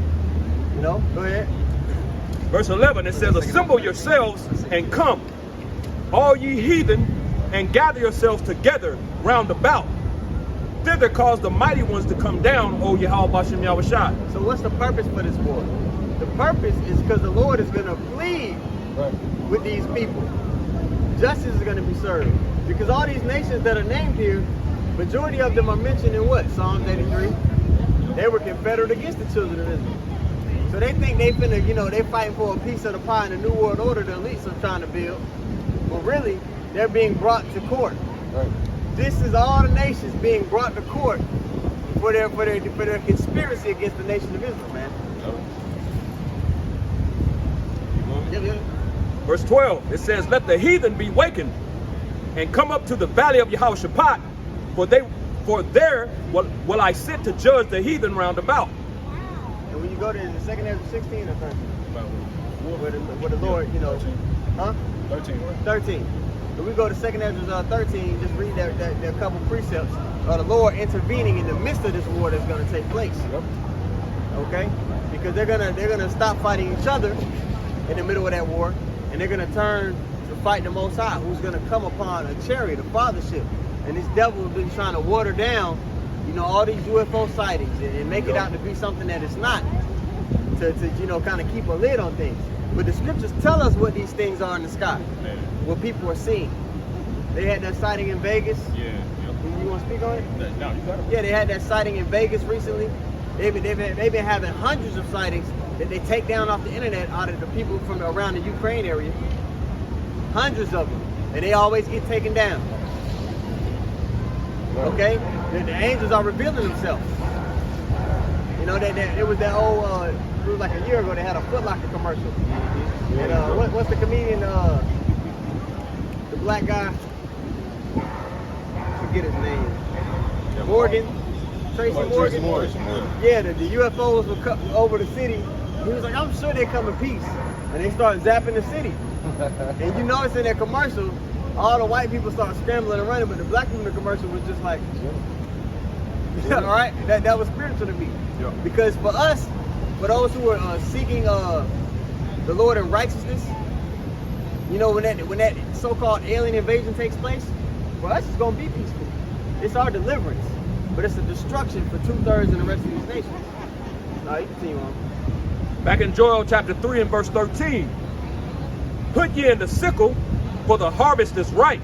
You know, go ahead. Verse 11, it says, assemble yourselves and come, all ye heathen, and gather yourselves together round about. Thither cause the mighty ones to come down, O Yahweh Bashem Yahushai. So what's the purpose for this war? The purpose is because the Lord is going to plead with these people. Justice is going to be served. Because all these nations that are named here, majority of them are mentioned in what? Psalms 83. They were confederate against the children of Israel. So they think they finna, you know, they fighting for a piece of the pie in the New World Order the elites are trying to build. But really, they're being brought to court. Right. This is all the nations being brought to court for their conspiracy against the nation of Israel, man. Yep. Verse 12, it says, let the heathen be wakened and come up to the valley of Yehoshaphat, for there will I sit to judge the heathen round about. And when you go to the second Ezra 16 or 13, where the Lord, you know, 13. If we go to second Ezra 13, just read that couple precepts of the Lord intervening in the midst of this war that's going to take place. Yep. Okay, because they're gonna stop fighting each other in the middle of that war, and they're gonna turn to fight the Most High, who's gonna come upon a chariot, a fathership, and this devil has been trying to water down, you know, all these UFO sightings and make it out to be something that it's not, to you know, kind of keep a lid on things. But the scriptures tell us what these things are in the sky, what people are seeing. They had that sighting in Vegas. Yeah. You You want to speak on it? No, you got it. Yeah, they had that sighting in Vegas recently. They've been having hundreds of sightings that they take down off the internet out of the people from around the Ukraine area. Hundreds of them, and they always get taken down. Okay, the angels are revealing themselves. You know that it was that old. It was like a year ago. They had a Foot Locker commercial. And what's the comedian? The black guy. Forget his name. Morgan. Tracy Morgan. Yeah, the UFOs were coming over the city. He was like, I'm sure they come in peace. And they started zapping the city. And you notice in that commercial, all the white people start scrambling and running, but the black people in the commercial was just like, all right, that was spiritual to me. Yeah. Because for us, for those who are seeking the Lord in righteousness, you know, when that so-called alien invasion takes place, for us it's gonna be peaceful. It's our deliverance, but it's a destruction for 2/3 of the rest of these nations. All right, you continue on. Back in Joel chapter 3 and verse 13. Put ye in the sickle, for the harvest is ripe.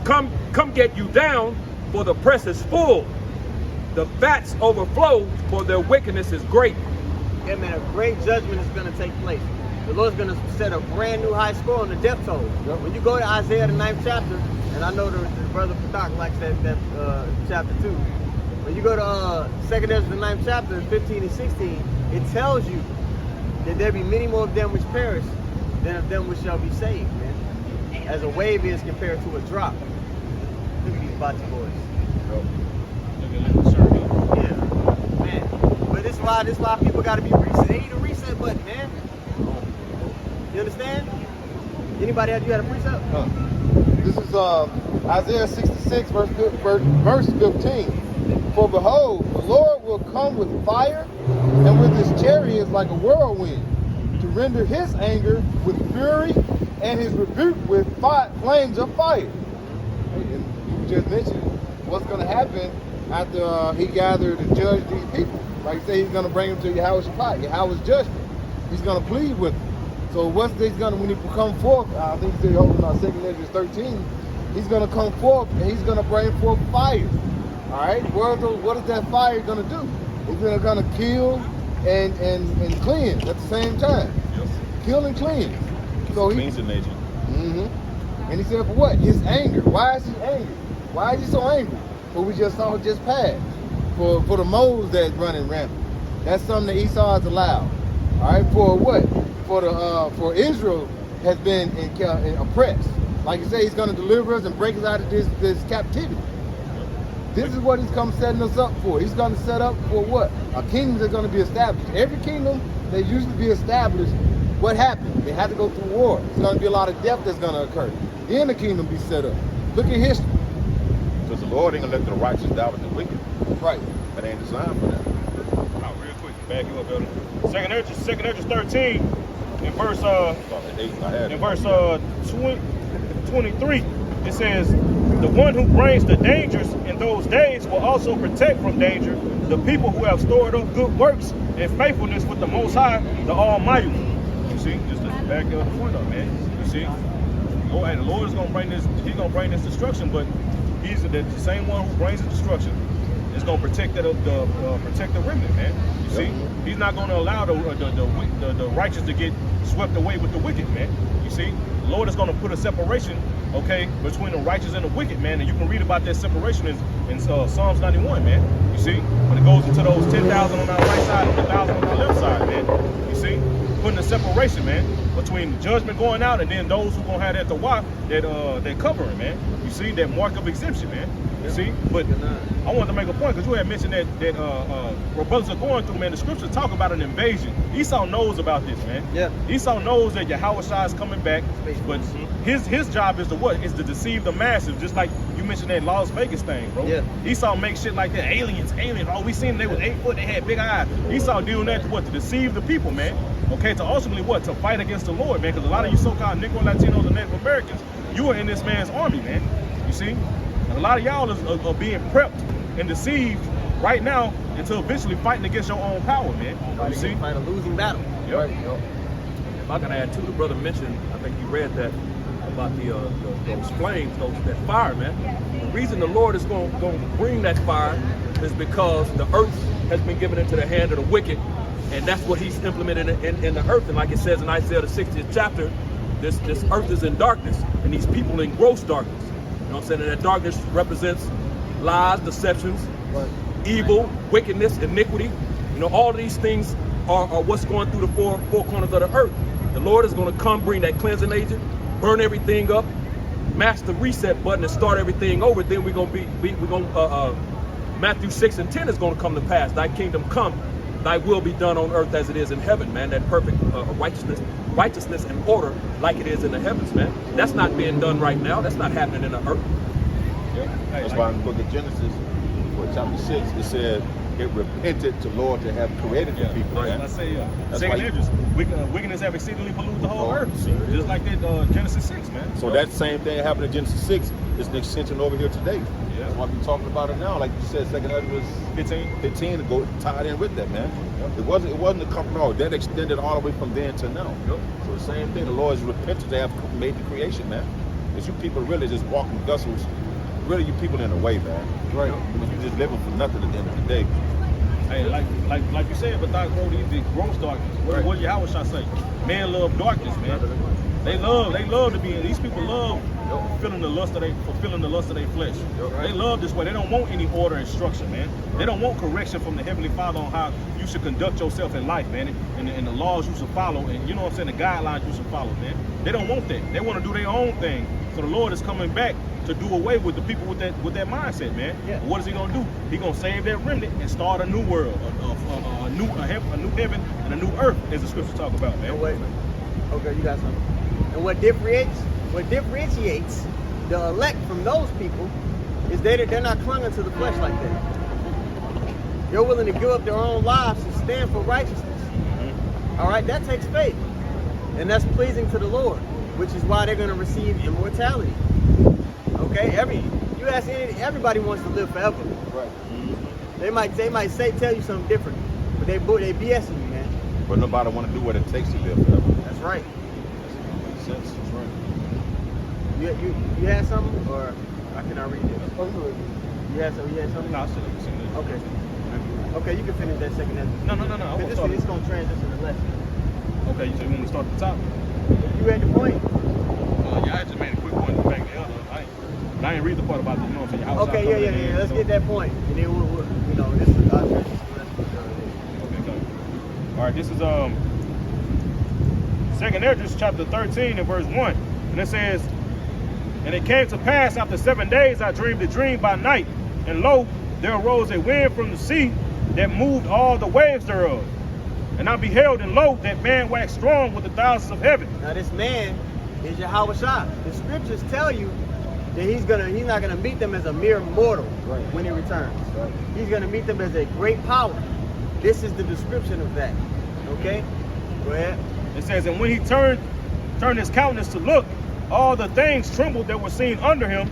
Come get you down, for the press is full. The vats overflow, for their wickedness is great. Yeah, man, a great judgment is going to take place. The Lord's going to set a brand new high score on the death toll. Yep. When you go to Isaiah, the 9th chapter, and I know the brother Patak likes that chapter too. When you go to 2nd Ezra, the 9th chapter, 15 and 16, it tells you that there be many more of them which perish than of them which shall be saved, man. As a wave is compared to a drop. Look at these bocce boys. Yeah, man. But this is why people gotta be reset. They need a reset button, man. You understand? Anybody else, you had a precept? This is Isaiah 66, verse 15. For behold, the Lord will come with fire, and with his chariots like a whirlwind, to render his anger with fury, and his rebuke with flames of fire. And you just mentioned what's going to happen after he gathered to judge these people. Like you say, he's going to bring them to Yahweh's judgment. He's going to plead with them. So what's he's going to, when he come forth, I think he said over in 2nd Ezra 13, he's going to come forth and he's going to bring forth fire. All right, what is that fire going to do? It's going to kill and cleanse at the same time. Yes. Kill and cleanse. So he Cleansing agent. Mm-hmm. And he said, for what? His anger. Why is he angry? Why is he so angry? What we just saw just passed. For the moles that's running rampant. That's something that Esau has allowed. All right, for what? For Israel has been oppressed. Like you say, he's going to deliver us and break us out of this captivity. This is what he's come setting us up for. He's going to set up for what? A kingdom that's going to be established. Every kingdom that used to be established, what happened? They had to go through war. There's going to be a lot of death that's going to occur. Then the kingdom be set up. Look at history. Because the Lord ain't going to let the righteous die with the wicked. Right. That ain't designed for that. Real quick, back you up, brother. 2nd Ezra 13, in verse 23, it says, the one who brings the dangers in those days will also protect from danger the people who have stored up good works and faithfulness with the Most High, the Almighty. You see, just to back the point up, man. You see, the Lord is gonna bring this. He's gonna bring this destruction, but he's the same one who brings the destruction. Is gonna protect the remnant, man. You see, he's not gonna allow the righteous to get swept away with the wicked, man. You see, the Lord is gonna put a separation, okay, between the righteous and the wicked, man. And you can read about that separation in Psalms 91, man. You see, when it goes into those 10,000 on our right side and 1,000 on our left side, man. You see, putting a separation, man, between judgment going out and then those who gonna have that that covering, man. You see, that mark of exemption, man. You see, but I wanted to make a point because you had mentioned that what brothers are going through, man. The scriptures talk about an invasion. Esau knows about this, man. Yeah. Esau knows that Yahweh Shai is coming back, but his job is to what? Is to deceive the masses, just like you mentioned that Las Vegas thing, bro. Yeah. Esau makes shit like that. Aliens. Oh, we seen them, they was 8 foot, they had big eyes. Esau doing that to what? To deceive the people, man. Okay, to ultimately what? To fight against the Lord, man. Because a lot of you so-called Negro, Latinos, and Native Americans, you are in this man's army, man. You see? And a lot of y'all are being prepped and deceived right now until eventually fighting against your own power, man. You see? Fight a losing battle. Yep. If I can add to the brother mentioned, I think you read that about those flames, that fire, man. The reason the Lord is going to bring that fire is because the earth has been given into the hand of the wicked, and that's what He's implemented in the earth. And like it says in Isaiah the 60th chapter, this earth is in darkness, and these people in gross darkness. You know what I'm saying? And that darkness represents lies, deceptions, evil, wickedness, iniquity. You know, all of these things are what's going through the four corners of the earth. The Lord is going to come, bring that cleansing agent, burn everything up, mash the reset button, and start everything over. Then we're going to Matthew 6 and 10 is going to come to pass. Thy kingdom come, thy will be done on earth as it is in heaven, man. That perfect righteousness and order like it is in the heavens, man. That's not being done right now. That's not happening in the earth. Yeah. That's why in the book of Genesis, chapter 6, it said it repented to Lord to have created the people. Right. Man. I say, That's second why Esdras, wickedness have exceedingly polluted the whole earth. Just like that Genesis 6, man. So that same thing happened in Genesis 6 is an extension over here today. Yeah. That's why we're talking about it now. Like you said, second Esdras 15 to go tied in with that, man. It wasn't a couple, no, that extended all the way from then to now. So the same thing, the Lord is repentant to have made the creation, man. Because you people really just walking vessels, really you people in the way, man. Right. I mean, you just living for nothing at the end of the day. Hey, like you said, but the gross darkness. What Yahweh shall say? Man love darkness, man. They love to be in. These people love fulfilling the lust of their flesh. They love this way. They don't want any order and structure, man. They don't want correction from the Heavenly Father on how you should conduct yourself in life, man, and the laws you should follow, and you know what I'm saying, the guidelines you should follow, man. They don't want that. They want to do their own thing. So the Lord is coming back to do away with the people with that mindset, man. Yeah. What is He gonna do? He gonna save that remnant and start a new world, a new heaven and a new earth, as the scriptures talk about, man. Wait. Okay, you got something. And what differentiates the elect from those people is they're not clunging to the flesh like that. They're willing to give up their own lives to stand for righteousness. Mm-hmm. All right, that takes faith, and that's pleasing to the Lord, which is why they're going to receive immortality. Okay, everybody wants to live forever. Right. Mm-hmm. They might tell you something different, but they BSing you, man. But nobody want to do what it takes to live forever. That's right. Makes sense. That's right. You had something, or I cannot read this? You had something? No, I still haven't seen this. Okay. Okay, you can finish that second episode. No. This is going to transition to lesson. Okay, you said you want to start at the top? You read the point? Yeah, I just made a quick point to back the other. I ain't read the part about the, you know what I'm saying? Okay, yeah. Let's get that point. And then we'll this is our transition to lesson. Okay, go. All right, this is Second Esdras chapter 13 and verse 1. And it says, and it came to pass after 7 days I dreamed a dream by night, and lo, there arose a wind from the sea that moved all the waves thereof. And I beheld, and lo, that man waxed strong with the thousands of heaven. Now this man is Yahweh Shai. The scriptures tell you that he's not gonna meet them as a mere mortal when he returns. Right. He's gonna meet them as a great power. This is the description of that. Okay? Go ahead. It says, and when he turned his countenance to look, all the things trembled that were seen under him,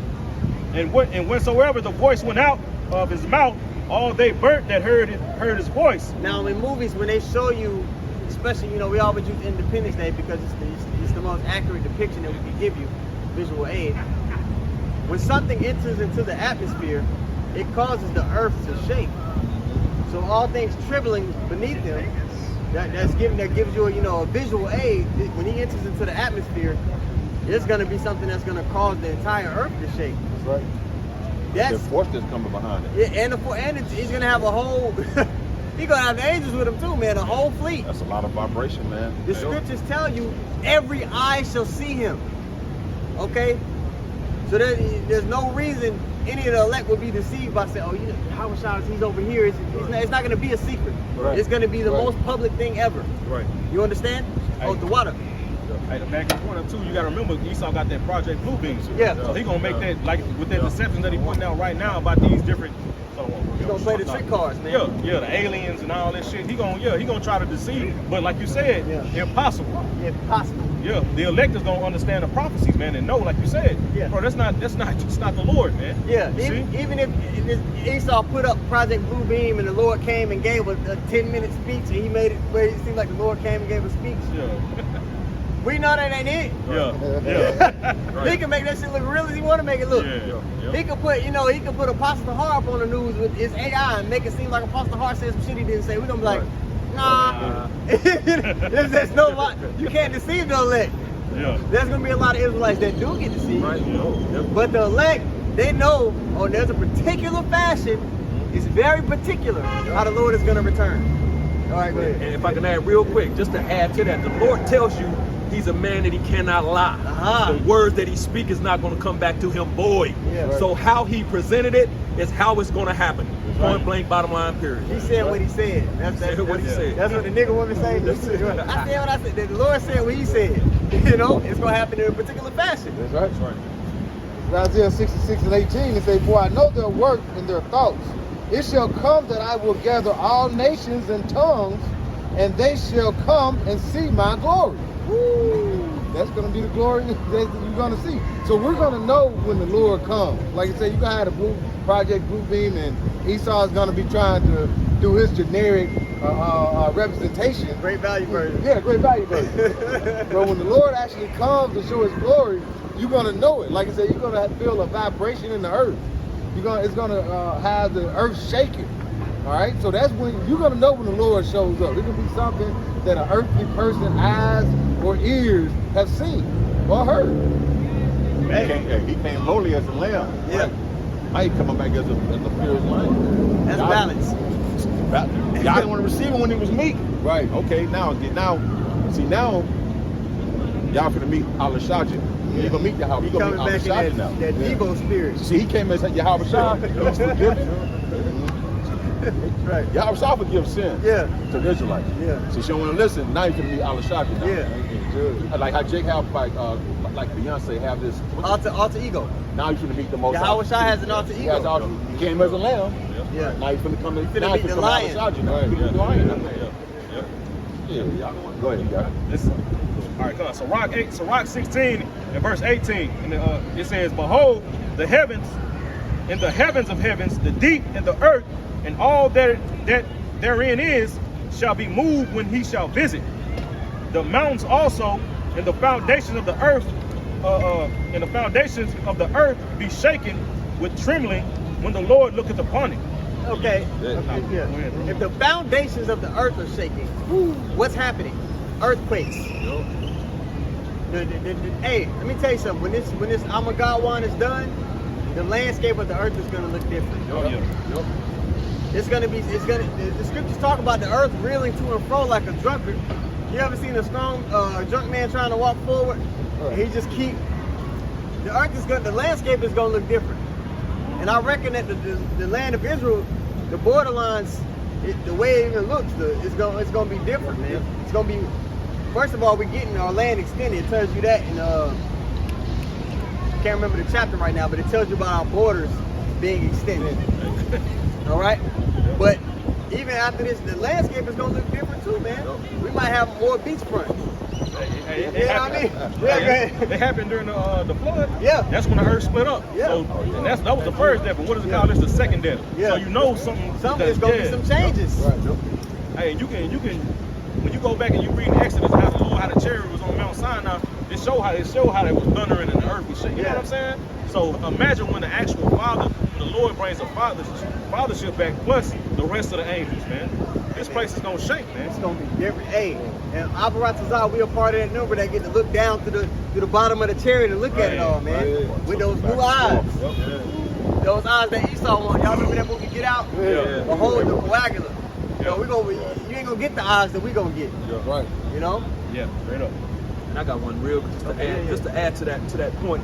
and whensoever the voice went out of his mouth, all they burnt that heard his voice. Now in movies, when they show you, especially, we always use Independence Day because it's the most accurate depiction that we can give you, visual aid. When something enters into the atmosphere, it causes the earth to shake. So all things trembling beneath him, that gives you a visual aid. When he enters into the atmosphere, it's going to be something that's going to cause the entire earth to shake. That's right. The force that's coming behind it. Yeah, and he's going to have a whole. He's going to have the angels with him too, man. A whole fleet. That's a lot of vibration, man. The scriptures tell you every eye shall see him. Okay, so there's no reason any of the elect would be deceived by saying, Yahweh Shai, he's over here. It's not going to be a secret. Right. It's going to be the most public thing ever. Right. You understand? The water. Hey, back in point too, you gotta remember Esau got that Project Blue Beam. Yeah. So he gonna make that, like with that deception that he putting out right now about these different. He's gonna play the trick cards, man. Yeah, the aliens and all that shit. He gonna try to deceive. But like you said, impossible. Impossible. Yeah, the elect is gonna understand the prophecies, man, and know, like you said, bro, that's not the Lord, man. Yeah. Even if Esau put up Project Blue Beam and the Lord came and gave a 10-minute speech, and he made it where it seemed like the Lord came and gave a speech. Yeah. We know that ain't it. Yeah. He can make that shit look real as he want to make it look. He could put, he could put Apostle Harp on the news with his AI and make it seem like Apostle Harp said some shit he didn't say. We're gonna be like, nah. There's no lot. You can't deceive the elect. Yeah. There's gonna be a lot of Israelites that do get deceived. Right. But the elect, they know, there's a particular fashion. It's very particular how the Lord is gonna return. All right, go ahead. And if I can add real quick, just to add to that, the Lord tells you he's a man that he cannot lie. The words that he speaks is not going to come back to him void. So how he presented it is how it's going to happen. Point blank, bottom line, period. He said what he said. That's what he said. That's what the nigga woman say. I said what I said. The Lord said what he said. It's going to happen in a particular fashion. That's right. Isaiah 66 and 18, it says, "For I know their work and their thoughts. It shall come that I will gather all nations and tongues, and they shall come and see my glory." Woo. That's going to be the glory that you're going to see. So we're going to know when the Lord comes. Like I said, you're going to have the Project Blue Beam, and Esau is going to be trying to do his generic representation. Great value version. Yeah, great value version. But when the Lord actually comes to show his glory, you're going to know it. Like I said, you're going to feel a vibration in the earth. It's going to have the earth shaking. All right, so that's when you're going to know when the Lord shows up. It can be something that an earthly person, eyes or ears, have seen or heard. He came lowly as a lamb. Yeah. Now he coming back as a fierce lion. That's balance. Y'all didn't want to receive him when he was meek. Right. Okay, now y'all finna meet Al-Shaji. You're gonna meet Yahweh. He coming back in that Debo spirit. See, he came as Yahweh Shah. Right. Yahweh Shah forgives sin. Yeah. To the Israelites. Yeah. So she don't want to listen. Now you can meet Al-Shaji now. Yeah. Like how Jake have like Beyonce have this Alter ego. Now you finna meet the most. Yahweh Shah has an alter ego. He came as a lamb. Yeah. Now you finna come in. Finna meet the lion. The lion. Yeah. Go ahead, you got it. Listen. All right, come on. So Rock 16 and verse 18, and it says, "Behold, the heavens and the heavens of heavens, the deep and the earth, and all that therein is, shall be moved when he shall visit. The mountains also, and the foundations of the earth, be shaken with trembling when the Lord looketh upon it." Okay. Yeah. If the foundations of the earth are shaking, what's happening? Earthquakes. Hey, let me tell you something. When this Amagawan is done, the landscape of the earth is going to look different. The scriptures talk about the earth reeling to and fro like a drunkard. You ever seen a strong drunk man trying to walk forward? And he just the landscape is going to look different. And I reckon that the land of Israel, the borderlines, the way it even looks, it's going to be different, man. It's going to be. First of all, we're getting our land extended. It tells you that in can't remember the chapter right now, but it tells you about our borders being extended. All right? But even after this, the landscape is going to look different too, man. We might have more beachfront. It happened during the flood. Yeah. That's when the earth split up. Yeah. So, and that was the first death, but what does it call this? The second death. Yeah. So you know something. There's going to be some changes. Hey, you can when you go back and you read Exodus how the Lord had a chariot was on Mount Sinai, it showed how it was thundering and the earth was shaking. You know what I'm saying? So imagine when the actual when the Lord brings a fathership back plus the rest of the angels, man. This place is gonna shake, man. It's gonna be different. Hey, and Avaratazar, we a part of that number that get to look down to the bottom of the chariot and look at it all, man. With those blue eyes. Those eyes that Esau want. Y'all remember that movie Get Out? Behold the coagular. You know, you ain't gonna get the eyes that we gonna get. Right. You know? Yeah, straight up. And I got one real just to add to that point,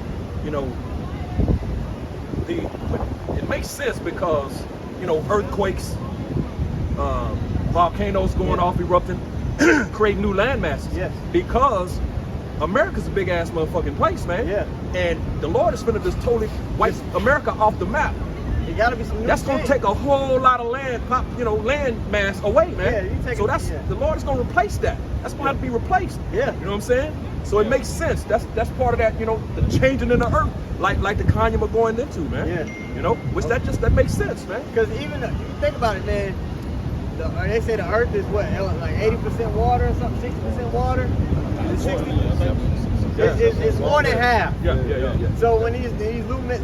it makes sense because, earthquakes, volcanoes going off, erupting, create new land masses. Yes. Because America's a big ass motherfucking place, man. Yeah. And the Lord is finna just totally wipe America off the map. It gotta be some new That's gonna take a whole lot of land mass away, man. Yeah, so the Lord is gonna replace that. That's gonna have to be replaced. Yeah. You know what I'm saying? So it makes sense. That's part of that, the changing in the earth, like the Kanye we're going into, man. Yeah. Which that makes sense, man. Because even you think about it, man. they say the earth is what, like 80% water or something, 60% water? Is it 60? It's more than half. Yeah. So when these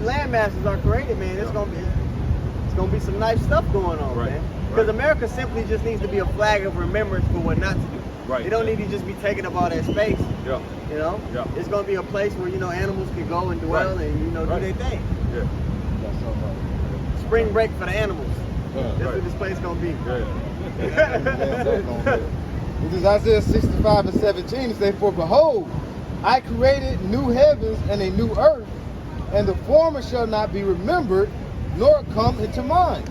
land masses are created, man, it's gonna be some nice stuff going on, Right. man. Because America simply just needs to be a flag of remembrance for what not to do. Right. It don't need to just be taking up all that space. Yeah. You know? Yeah. It's gonna be a place where, you know, animals can go and dwell Right. and, you know, Right. do their thing. Yeah. Spring break for the animals. That's Right. what this place gonna be. This is Isaiah 65 and 17. It says, "For behold, I created new heavens and a new earth, and the former shall not be remembered, nor come into mind."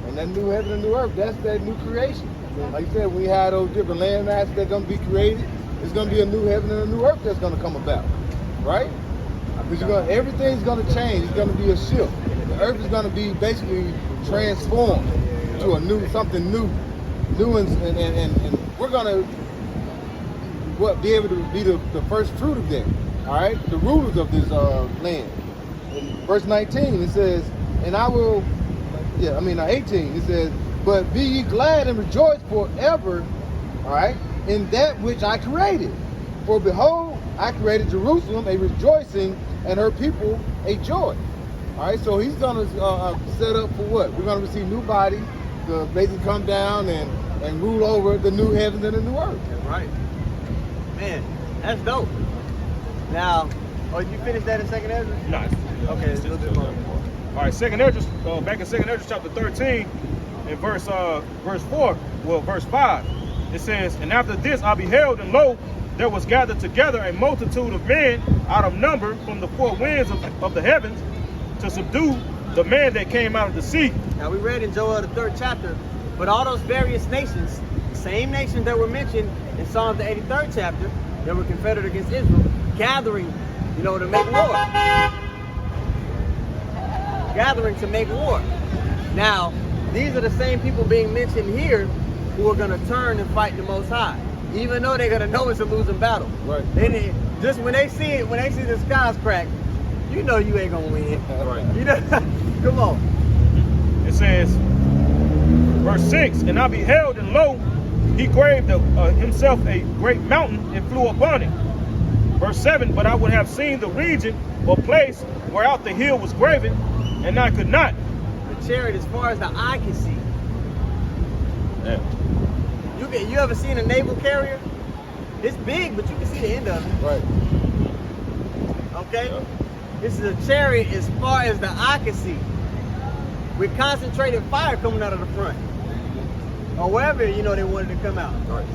And that new heaven and new earth, that's that new creation. Like you said, we had those different land masses that are going to be created. There's going to be a new heaven and a new earth that's going to come about, right? Because everything's going to change. It's going to be a shift. The earth is going to be basically transformed to a new, something new, and we're going to be able to be the first fruit of that. All right, the rulers of this land. In verse 19, it says, "And I will." 18. It says, "But be ye glad and rejoice forever, all right, in that which I created. For behold, I created Jerusalem a rejoicing, and her people a joy." All right, so he's gonna set up for what? We're gonna receive new bodies to basically come down and rule over the new heavens and the new earth. That's right. Man, that's dope. Now, you finished that in 2nd Ezra? Nice. Okay, it's a little bit more. All right, 2nd Ezra, back in 2nd Ezra chapter 13, in verse 4, verse 5, it says, "And after this I beheld, and lo, there was gathered together a multitude of men out of number from the four winds of the heavens to subdue the man that came out of the sea." Now we read in Joel the 3rd chapter, but all those various nations, same nations that were mentioned in Psalms the 83rd chapter, that were confederate against Israel, gathering, you know, to make war. Gathering to make war. Now, these are the same people being mentioned here who are going to turn and fight the Most High, even though they're going to know it's a losing battle. Right. Just when they see it, when they see the skies crack, you know you ain't going to win. Right. You know, come on. It says, verse 6, "And I beheld, and lo, he graved himself a great mountain and flew upon it." Verse 7, "But I would have seen the region or place whereout the hill was graven, and I could not." The chariot as far as the eye can see. Yeah. You ever seen a naval carrier? It's big, but you can see the end of it. Right. Okay? This is a chariot as far as the eye can see, with concentrated fire coming out of the front, or wherever, you know, they wanted to come out. Right.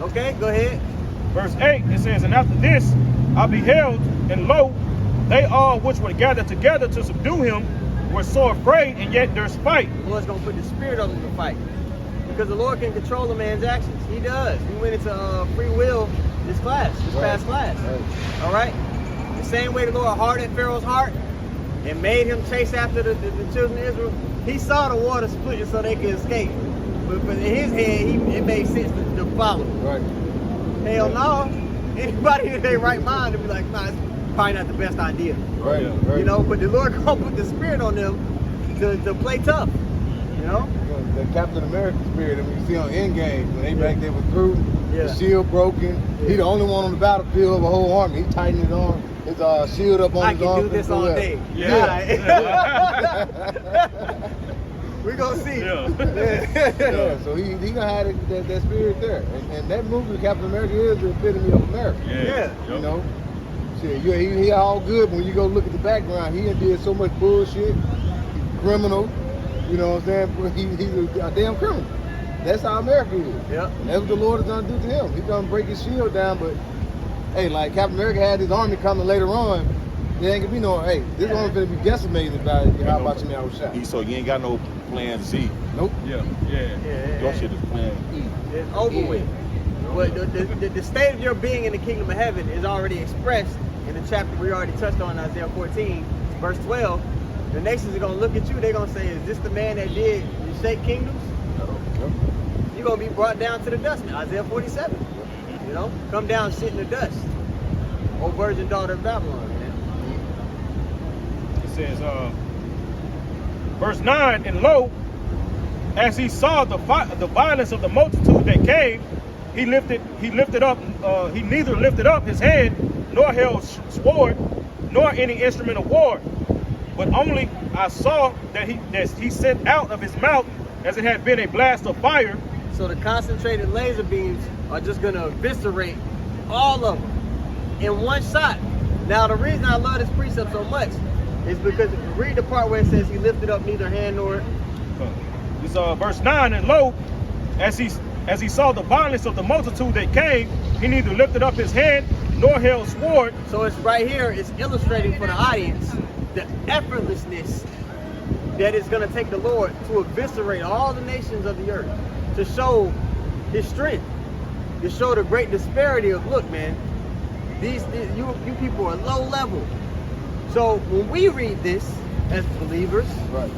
Okay, go ahead. Verse 8, it says, "And after this I beheld, and lo, they all which were gathered together to subdue him were so afraid, and yet durst fight." The Lord's going to put the spirit on them to fight, because the Lord can control a man's actions. He does. We went into free will this past class. Right. All right? The same way the Lord hardened Pharaoh's heart and made him chase after the children of Israel, he saw the water splitting so they could escape. But in his head, it made sense to follow. Right. Hell no. Anybody in their right mind would be like, nah, it's probably not the best idea. Right. Right. You know, but the Lord gonna put the spirit on them to play tough. You know? The Captain America spirit that we see on Endgame, when they back there with Groot, Yeah. the shield broken. He the only one on the battlefield of a whole army. He tightened his arm, his shield up on I his can arm. do this all day. Yeah. We're gonna see. Yeah, so he gonna have that spirit there, and that movie Captain America is the epitome of America. Yeah. You know, shit, he all good. But when you go look at the background, he did so much bullshit, criminal. You know what I'm saying? He's a damn criminal. That's how America is. Yep. And that's what the Lord is gonna do to him. He's gonna break his shield down, but hey, like Captain America had his army coming later on. There ain't gonna be no, hey, this army's gonna be decimated by how about you now shot. So you ain't got no plan Z. Nope. Yeah. Your shit is plan E. It's over with. But the state of your being in the kingdom of heaven is already expressed in the chapter we already touched on, Isaiah 14, verse 12. The nations are going to look at you, they're going to say, is this the man that did you shake kingdoms? You're going to be brought down to the dust. Isaiah 47. You know, come down, sit in the dust. O virgin daughter of Babylon, man. It says, verse 9, "And lo, as he saw the violence of the multitude that came, he neither lifted up his hand, nor held sword, nor any instrument of war. But only I saw that he sent out of his mouth as it had been a blast of fire. So the concentrated laser beams are just going to eviscerate all of them in one shot. Now, the reason I love this precept so much is because read the part where it says he lifted up neither hand nor... This verse 9, and lo, as he saw the violence of the multitude that came, he neither lifted up his hand nor held sword. So it's right here, it's illustrating for the audience the effortlessness that is going to take the Lord to eviscerate all the nations of the earth, to show his strength, to show the great disparity of, look, man, you people are low level. So when we read this as believers, Right.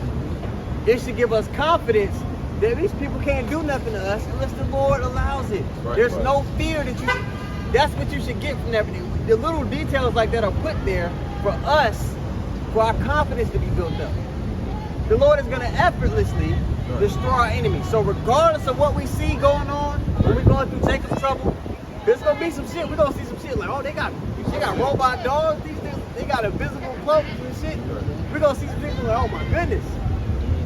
it should give us confidence that these people can't do nothing to us unless the Lord allows it. Right, There's right. no fear that's what you should get from everything. The little details like that are put there for us, for our confidence to be built up. The Lord is going to effortlessly destroy our enemies. So regardless of what we see going on, when we're going through Jacob's trouble, there's going to be some shit. We're going to see some shit like, oh, they got robot dogs, these things, they got invisible cloaks and shit. We're going to see some things like, oh my goodness.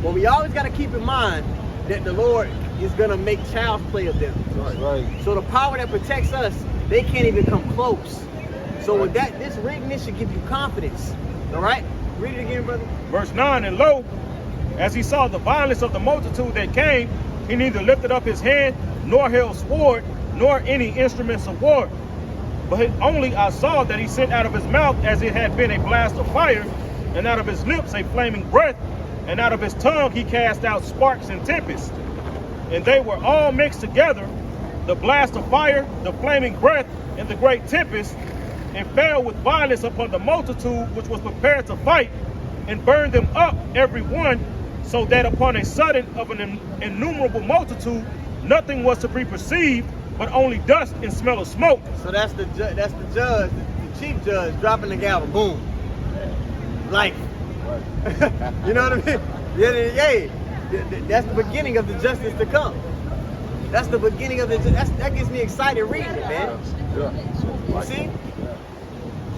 But we always got to keep in mind that the Lord is going to make child's play of them. Right. So the power that protects us, they can't even come close. So with that, reading this should give you confidence. All right? Read it again, brother. Verse 9, and lo, as he saw the violence of the multitude that came, he neither lifted up his hand, nor held sword, nor any instruments of war. But only I saw that he sent out of his mouth as it had been a blast of fire, and out of his lips a flaming breath, and out of his tongue he cast out sparks and tempests. And they were all mixed together, the blast of fire, the flaming breath, and the great tempest, and fell with violence upon the multitude which was prepared to fight, and burned them up every one, so that upon a sudden of an innumerable multitude nothing was to be perceived, but only dust and smell of smoke. So that's the judge, the chief judge dropping the gavel. Boom. Life. You know what I mean? Yeah. That's the beginning of the justice to come. That's the beginning of that gets me excited reading it, man. You see?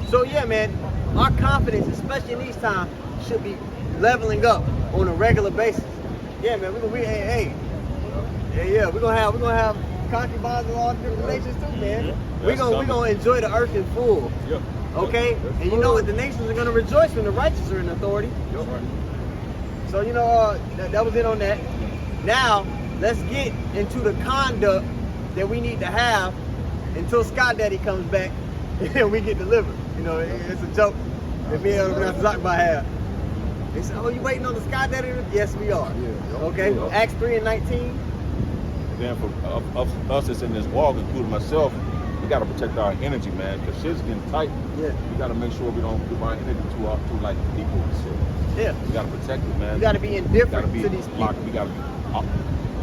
So yeah, man, our confidence, especially in these times, should be leveling up on a regular basis. Yeah, man, we're gonna have concubines of all different nations too, man. We're gonna enjoy the earth in full. Yeah. Okay? And you know what? The nations are gonna rejoice when the righteous are in authority. So you know, that was it on that. Now let's get into the conduct that we need to have until Scott Daddy comes back and we get delivered. You know, it's a joke that me and Zakba have. They said, "Oh, you waiting on the Scott Daddy?" Yes, we are. Yeah. Okay. Acts 3:19. Then for us that's in this walk, including myself, we got to protect our energy, man, because shit's getting tight. Yeah. We got to make sure we don't give our energy to like people and shit. Yeah. We got to protect it, man. You got to be indifferent be to these people. locked. We got to be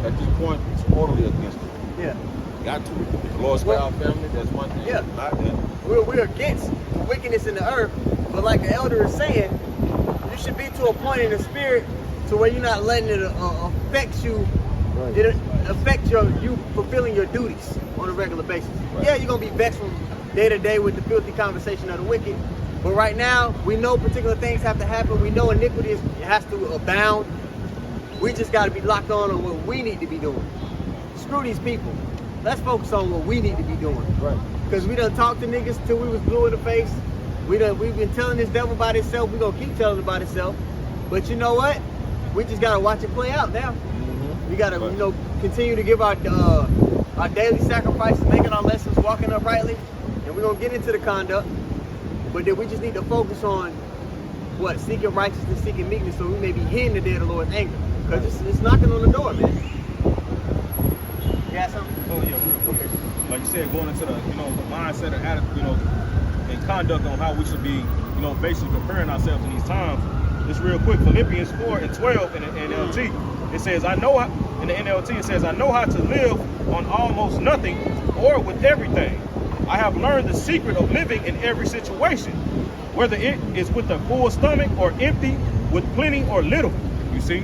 at this point totally against it. Yeah. Got to. The Lord's for our family. That's one thing. Yeah. Not that. We're against wickedness in the earth, but like the elder is saying, you should be to a point in the spirit to where you're not letting it affect you. Right. It affect you fulfilling your duties on a regular basis. Right. Yeah, you're gonna be vexed from day to day with the filthy conversation of the wicked, but right now we know particular things have to happen. We know iniquity has to abound. We just got to be locked on what we need to be doing. Screw these people. Let's focus on what we need to be doing. Right. Because we done talked to niggas till we was blue in the face. We've been telling this devil about itself. We gonna keep telling it about itself. But you know what? We just gotta watch it play out now. We gotta, continue to give our daily sacrifices, making our lessons, walking uprightly, and we're gonna get into the conduct. But then we just need to focus on what? Seeking righteousness, seeking meekness, so we may be hidden the day of the Lord's anger. Because it's knocking on the door, man. You got something? Oh yeah, real quick. Like you said, going into the the mindset and attitude, and conduct on how we should be, basically preparing ourselves in these times. Just real quick, Philippians 4:12 in the NLT, it says, in the NLT it says, I know how to live on almost nothing or with everything. I have learned the secret of living in every situation, whether it is with a full stomach or empty, with plenty or little. You see,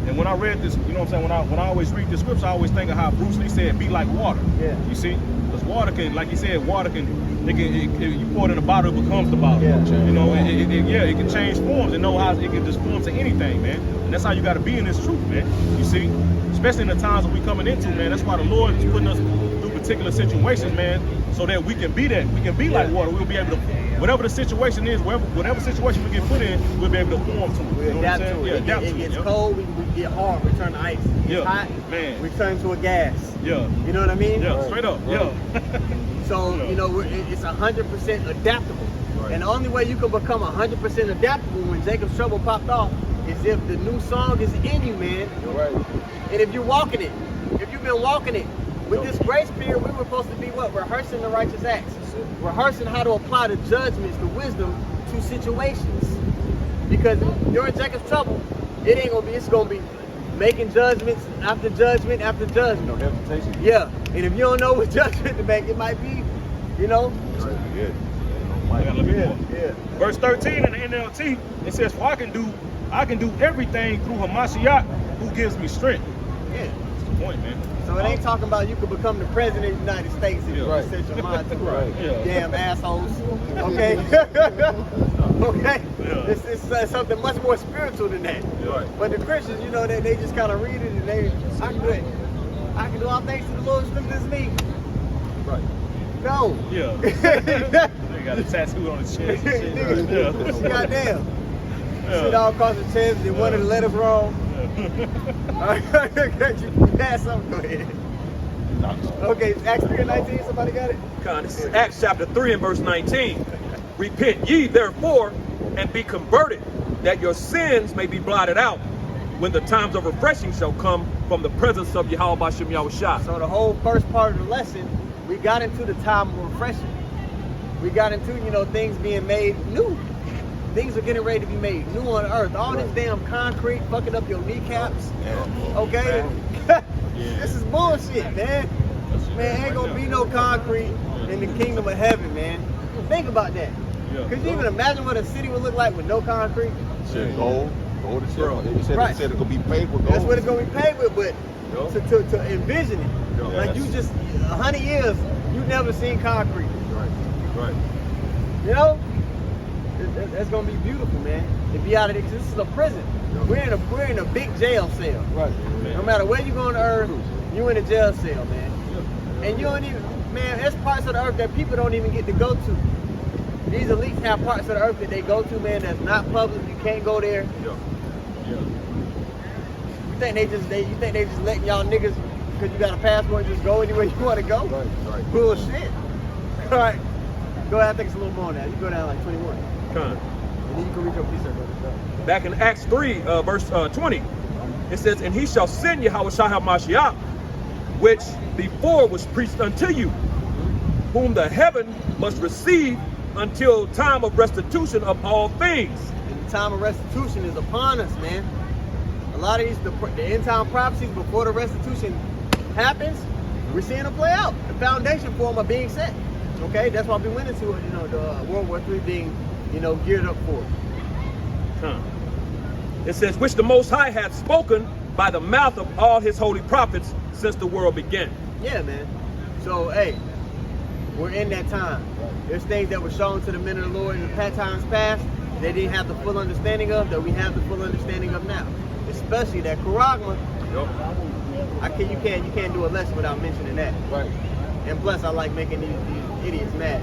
And when I read this, you know what I'm saying, when I always read the scripture, I always think of how Bruce Lee said, be like water. Yeah. You see? Because water can, like you said, water can, you pour it in a bottle, it becomes the bottle. Yeah. You know, it can change forms and know how it can just form to anything, man. And that's how you got to be in this truth, man. You see? Especially in the times that we coming into, man. That's why the Lord is putting us through particular situations, man, so that we can be that. We can be like water. We'll be able to, whatever the situation is, whatever situation we get put in, we'll be able to form to it. We You know what I'm adapt saying? to it. Yeah, adapt It to it. gets Yep. cold, we get hard, we turn to ice. It gets hot, man. we turn to a gas. Yeah. You know what I mean? Yeah, straight up. Right. Yeah. So, Yeah. you know, it's 100% adaptable. Right. And the only way you can become 100% adaptable when Jacob's Trouble popped off is if the new song is in you, man. Right. And if you're walking it, if you've been walking it, with this grace period, we were supposed to be what? Rehearsing the righteous acts. Rehearsing how to apply the judgments, the wisdom to situations. Because during Jacob's Trouble, it ain't gonna be, it's gonna be making judgments after judgment after judgment. No hesitation. Yeah, and if you don't know what judgment to make, it might be, you know. Yeah. I gotta look at more. Yeah. Verse 13 in the NLT, it says, for I can do everything through Hamashiach who gives me strength. Yeah. That's the point, man. So it ain't talking about you could become the president of the United States if you Yeah. set your mind to it. Right. Yeah. Damn assholes. Okay. Okay. Yeah. It's something much more spiritual than that. Right. But the Christians, you know, they just kind of read it and I can do it. I can do all things to the Lord who strengthens me. Right. No. Yeah. They got a tattoo on his chest and shit. Nigga, Yeah. goddamn. Yeah. Shit all across the chest and one of the letters wrong. All right, you had something, go ahead. Okay, Acts 3:19, somebody got it? This is Acts chapter 3 and verse 19. Repent ye therefore and be converted, that your sins may be blotted out, when the times of refreshing shall come from the presence of Yahweh Bashem Yahushua. So the whole first part of the lesson, we got into the time of refreshing. We got into, you know, things being made new. Things are getting ready to be made new on earth. All this damn concrete fucking up your kneecaps. Okay? This is bullshit, man. Man, ain't gonna be no concrete in the kingdom of heaven, man. Think about that. Could you even imagine what a city would look like with no concrete? Said gold and silver. They said, Right. it said it's gonna be paved with gold. That's what it's gonna be paved with, but to envision it. Like you just 100 years, you've never seen concrete. Right. You know? That's gonna be beautiful, man. To be out of this is a prison. We're in a big jail cell. Right. No matter where you go on the earth, you in a jail cell, man. And you don't even, man, there's parts of the earth that people don't even get to go to. These elites have parts of the earth that they go to, man, that's not public. You can't go there. You think they just letting y'all niggas, because you got a passport, just go anywhere you want to go? Right. Bullshit. All right. Go ahead, I think it's a little more now. You go down like 21. And then you can read your piece of Back in Acts 3, verse 20, it says, and he shall send Yahushua HaMashiach, which before was preached unto you, whom the heaven must receive until time of restitution of all things. And the time of restitution is upon us, man. A lot of these, the end time prophecies before the restitution happens, we're seeing them play out. The foundation for them are being set. Okay, that's why we went into it, you know, the World War III being, you know, geared up for it. It says, which the Most High hath spoken by the mouth of all his holy prophets since the world began. Yeah, man. So, hey, we're in that time. There's things that were shown to the men of the Lord in the times past they didn't have the full understanding of, that we have the full understanding of now. Especially that Charagma. You can't do a lesson without mentioning that. Right. And plus, I like making these idiots mad.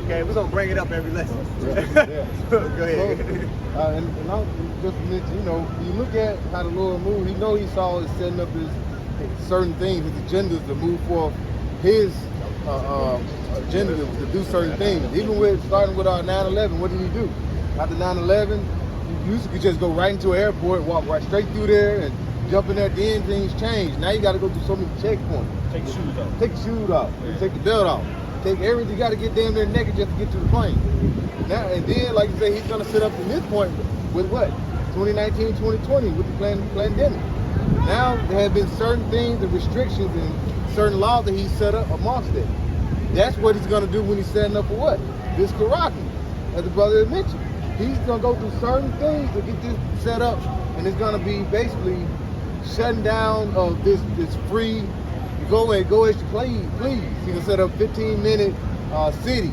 Okay, we're gonna bring it up every lesson. Yeah. Go ahead. And I'll just mention, you know, you look at how the Lord moved. He know he saw us setting up his certain things, his agendas to move forth his agenda to do certain things. Even with starting with our 9/11, what did he do? After 9/11, you used to just go right into an airport, walk right straight through there, and jump in there. Then things changed. Now you got to go through so many checkpoints. Take your shoes off. Take your shoes off. Yeah. Take the belt off. Take everything. You got to get damn near naked just to get to the plane. Now and then, like you say, he's gonna sit up to this point with what? 2019, 2020 with the pandemic. Now there have been certain things and restrictions and certain laws that he set up amongst it. That's what he's gonna do when he's setting up for what? This karate, as the brother had mentioned. he's gonna go through certain things to get this set up, and it's gonna be basically shutting down of this free. You go away, go as you please. He's gonna set up 15-minute city.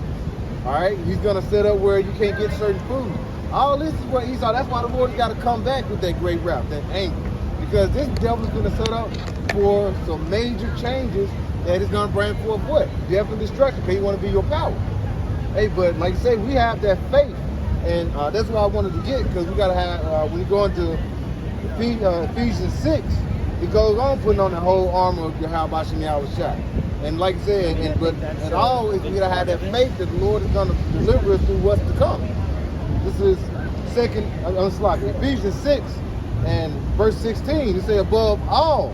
All right, he's gonna set up where you can't get certain food. All this is what Esau. That's why the Lord has got to come back with that great wrath, that anger, because this devil's gonna set up for some major changes that is gonna bring forth what? Death and destruction. Because he want to be your power. Hey, but like I say, we have that faith, and that's what I wanted to get, because we gotta have when you go into Ephesians 6, it goes on putting on the whole armor of Yahweh Shem Shai. And like I said, but always we gotta have that faith that the Lord is gonna deliver us through what's to come. This is Ephesians 6 and verse 16. It says, above all,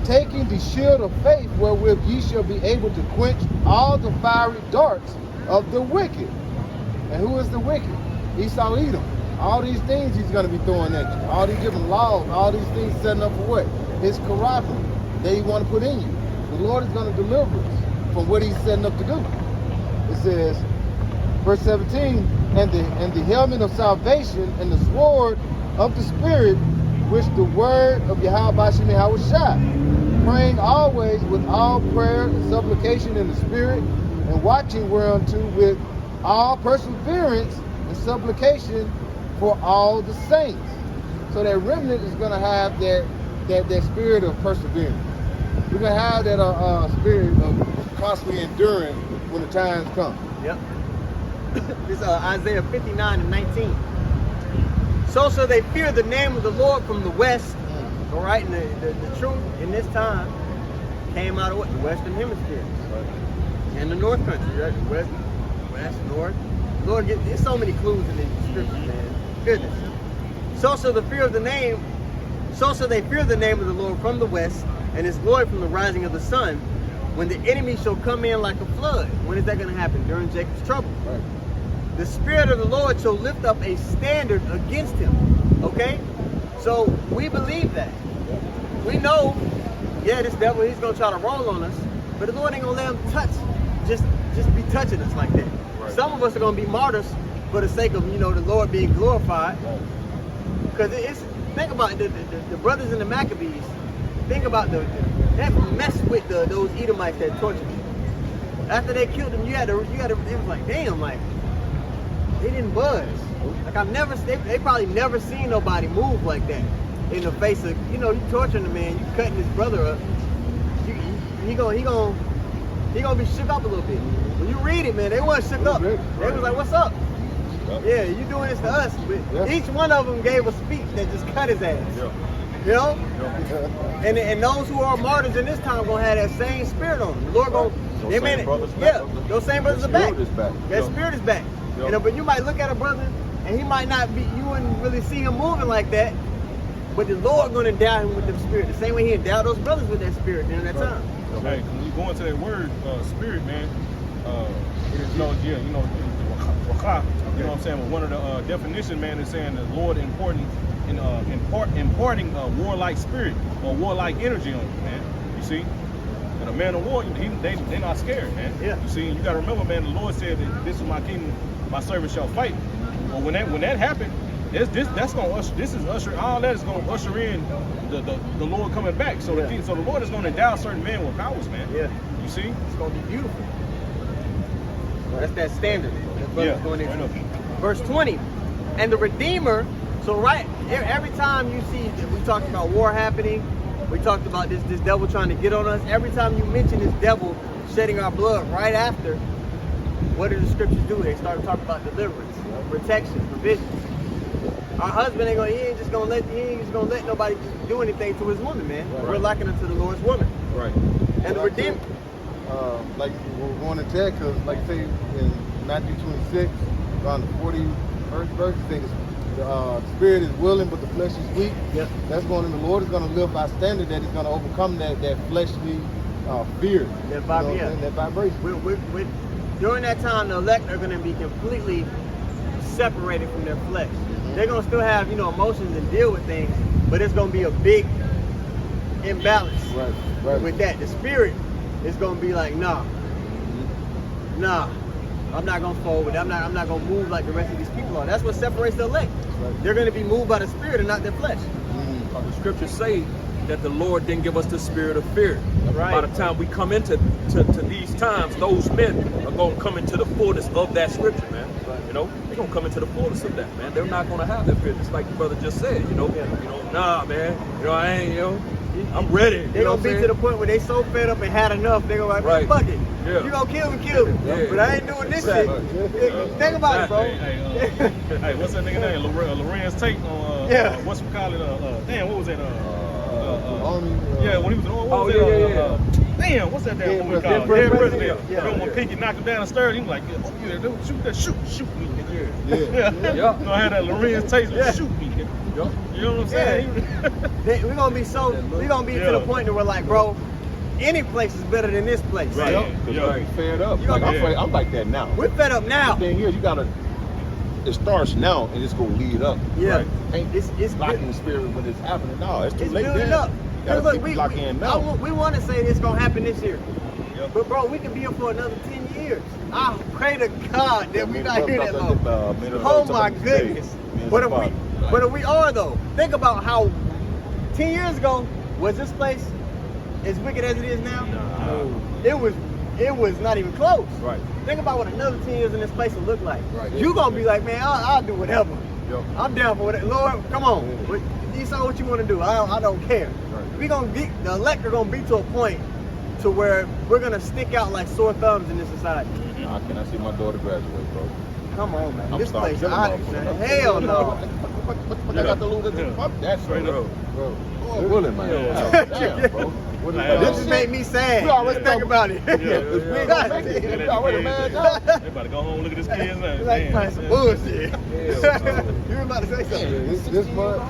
taking the shield of faith, wherewith ye shall be able to quench all the fiery darts of the wicked. And who is the wicked? Esau, Edom. All these things he's going to be throwing at you. All these different laws, all these things setting up for what? His corruption that he want to put in you. The Lord is going to deliver us from what he's setting up to do. It says, verse 17, and the helmet of salvation and the sword of the Spirit, which the word of Yahweh Shem Shai, praying always with all prayer and supplication in the Spirit, and watching whereunto with all perseverance and supplication for all the saints. So that remnant is going to have that spirit of perseverance. We're going to have that spirit of constantly enduring when the times come. Yep. This is Isaiah 59 and 19. So shall they fear the name of the Lord from the west. All right, and the truth in this time came out of what? The Western Hemisphere. And the North Country, right? The West, North. Lord, there's so many clues in the scriptures, man. Goodness. So shall they fear the name of the Lord from the west, and his glory from the rising of the sun, when the enemy shall come in like a flood. When is that going to happen? During Jacob's trouble. Right. The Spirit of the Lord shall lift up a standard against him. Okay? So we believe that. We know, yeah, this devil, he's going to try to roll on us, but the Lord ain't going to let him just be touching us like that. Right. Some of us are going to be martyrs for the sake of, the Lord being glorified. Because think about the brothers in the Maccabees. Think about that mess with those Edomites that tortured you. After they killed them, it was like, damn, like, they didn't budge. Like they probably never seen nobody move like that in the face of, you torturing the man, you cutting his brother up. He gonna be shook up a little bit. When you read it, man, they weren't shook up. They was like, what's up? Yeah, you doing this to us. But each one of them gave a speech that just cut his ass. You know? And those who are martyrs in this time gonna have that same spirit on them. The Lord gonna, those same brothers are back. That spirit is back. But you might look at a brother and he might not be, you wouldn't really see him moving like that. But the Lord gonna endow him with the spirit. The same way he endowed those brothers with that spirit during that time. Hey, when you go into that word, spirit, man, you know what I'm saying? Well, one of the definition, man, is saying the Lord imparting warlike spirit or warlike energy on you, man. You see? And a man of war, they not scared, man. Yeah. You see, you got to remember, man, the Lord said that this is my kingdom, my servant shall fight. Well, when that happened, that's gonna usher all that is gonna usher in the Lord coming back. So the Lord is gonna endow certain men with powers, man. Yeah. You see? It's gonna be beautiful. That's that standard. Going into. Verse 20. And the Redeemer, so every time you see that we talked about war happening, we talked about this devil trying to get on us, every time you mention this devil shedding our blood right after, what do the scriptures do? They start to talk about deliverance, protection, provision. Our husband he ain't just gonna let nobody just do anything to his woman, man. Right. We're likening to the Lord's woman. Right. And the Redeemer. Like we're going to that because, like I say in Matthew 26, around the 41st verse, it says the spirit is willing, but the flesh is weak. Yep. That's going, and the Lord is going to live by standard that is going to overcome that fleshly fear. That vibration. During that time, the elect are going to be completely separated from their flesh. Mm-hmm. They're going to still have, emotions and deal with things, but it's going to be a big imbalance with that. The spirit is going to be like, nah. I'm not gonna fold with it. I'm not gonna move like the rest of these people are. That's what separates the elect. Right. They're gonna be moved by the Spirit and not their flesh. The scriptures say that the Lord didn't give us the spirit of fear. Right. By the time we come into to these times, those men are going to come into the fullness of that scripture, man. You know, they're going to come into the fullness of that, man. They're not going to have that fear, just like the brother just said. You know, nah, man. You know, I ain't. You know, I'm ready. They're gonna be to the point where they so fed up and had enough. They're gonna like, fuck it. Yeah. You gonna kill me, kill me. Yeah. But I ain't doing this shit. Think about it, bro. Hey, what's that nigga name? Lorenz Tate on what's we call it? Damn, what was that? Yeah, when he was what was that? Damn, what's that damn movie called? Dead President. Then when Pinky knocked him down the stairs, he was like, shoot me, nigga. Yeah. Gonna have that Lorenz Tate shoot me, nigga. You know what I'm saying? We're gonna be to the point that we're like, bro, any place is better than this place. Right. Because you're fed up. Like, I'm like that now. We're fed up now. The thing is, you gotta. It starts now and it's gonna lead up. Yeah. Right? Ain't it's blocking the spirit when it's happening. No, it's too It's late. building Then. up. You gotta Look, keep we lock in now. we want to say it's gonna happen this year. But bro, we can be here for another 10 years. I pray to God that we're not here that long. Oh my goodness. But if we are though, think about how 10 years ago was this place as wicked as it is now? No. It was not even close. Right. Think about what another 10 years in this place will look like. Right. You're gonna be like, man, I'll do whatever. Yep. I'm down for it. Lord, come on. You saw what you want to do. I don't care. Right. The elect are gonna be to a point to where we're gonna stick out like sore thumbs in this society. Can I see my daughter graduate, bro? Come on, man. I'm This starting place, killing motherfuckers. hell no. What I got to lose? Fuck that straight up. Bro. Oh, willing, man. Yeah. Damn, bro. This just made me sad. Just think about it. We already mad now. They about to go home and look at this kid's name. Like probably some bullshit. You were about to say something. This month,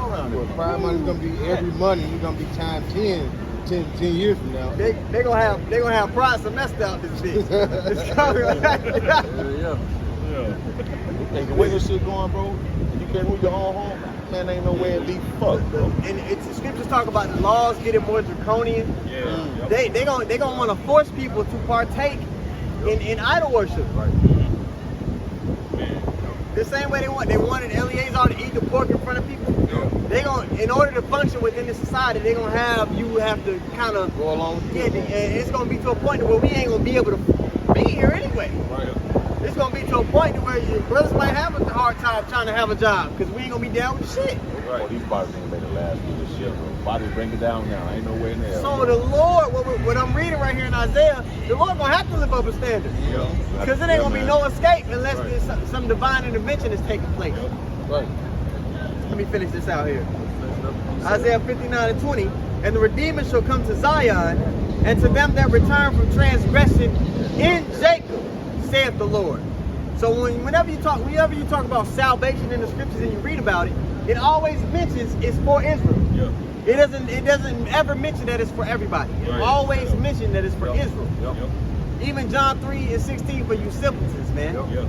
Pride Month is gonna be every money. You're gonna be times 10 years from now. They gonna have Pride semester out this bitch. It's coming. And the way this shit going, bro, and you can't move your own home, man, ain't no way it be fucked, bro. And it's the scriptures talk about the laws getting more draconian. Yeah. They gonna want to force people to partake in idol worship. Right. The same way they wanted Eleazar to eat the pork in front of people. They gonna, in order to function within the society, they gonna have to kind of Go along. Yeah, and it's gonna be to a point where we ain't gonna be able to be here anyway. Right. It's gonna be to a point where your brothers might have a hard time trying to have a job because we ain't gonna be down with the shit. Right. Oh, these bodies ain't made it last through this shit, bro. Bodies bring it down now. Ain't no way in there. So the Lord, what I'm reading right here in Isaiah, the Lord gonna have to live up a standard. Yeah. Because there ain't gonna be no escape unless Right. there's some divine intervention is taking place. Right. Let me finish this out here. Isaiah 59:20, and the Redeemer shall come to Zion, and to them that return from transgression in Jacob, saith the Lord. So whenever you talk about salvation in the scriptures and you read about it, it always mentions it's for Israel. Yeah. It doesn't ever mention that it's for everybody. It Right. always mention that it's for Israel. Yep. Even John 3:16 for you simpletons, man. Yep.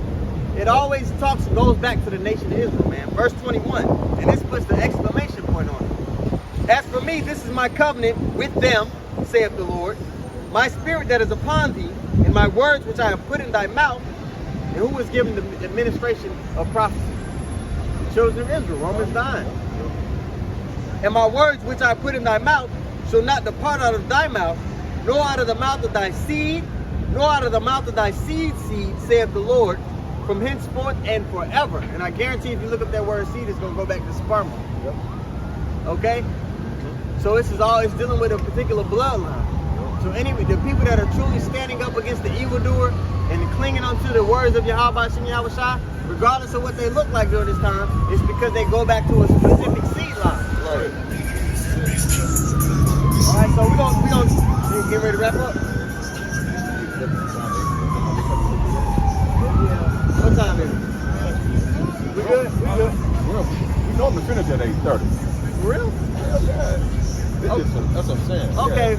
It always goes back to the nation of Israel, man. Verse 21, and this puts the exclamation point on it. As for me, this is my covenant with them, saith the Lord. My spirit that is upon thee, and my words which I have put in thy mouth. And who was given the administration of prophecy? The children of Israel, Romans 9. And my words which I put in thy mouth shall not depart out of thy mouth, nor out of the mouth of thy seed, nor out of the mouth of thy seed, saith the Lord, from henceforth and forever. And I guarantee if you look up that word seed, it's going to go back to sperma. Yep. Okay? So this is always dealing with a particular bloodline. So anyway, the people that are truly standing up against the evildoer and clinging onto the words of Yahweh Shem Yahweh Shai, regardless of what they look like during this time, it's because they go back to a specific seed line. Right. All right, so we gonna get ready to wrap up. What time is it? We good? We good? We normally finish at 8:30. For real? That's what I'm saying. Okay.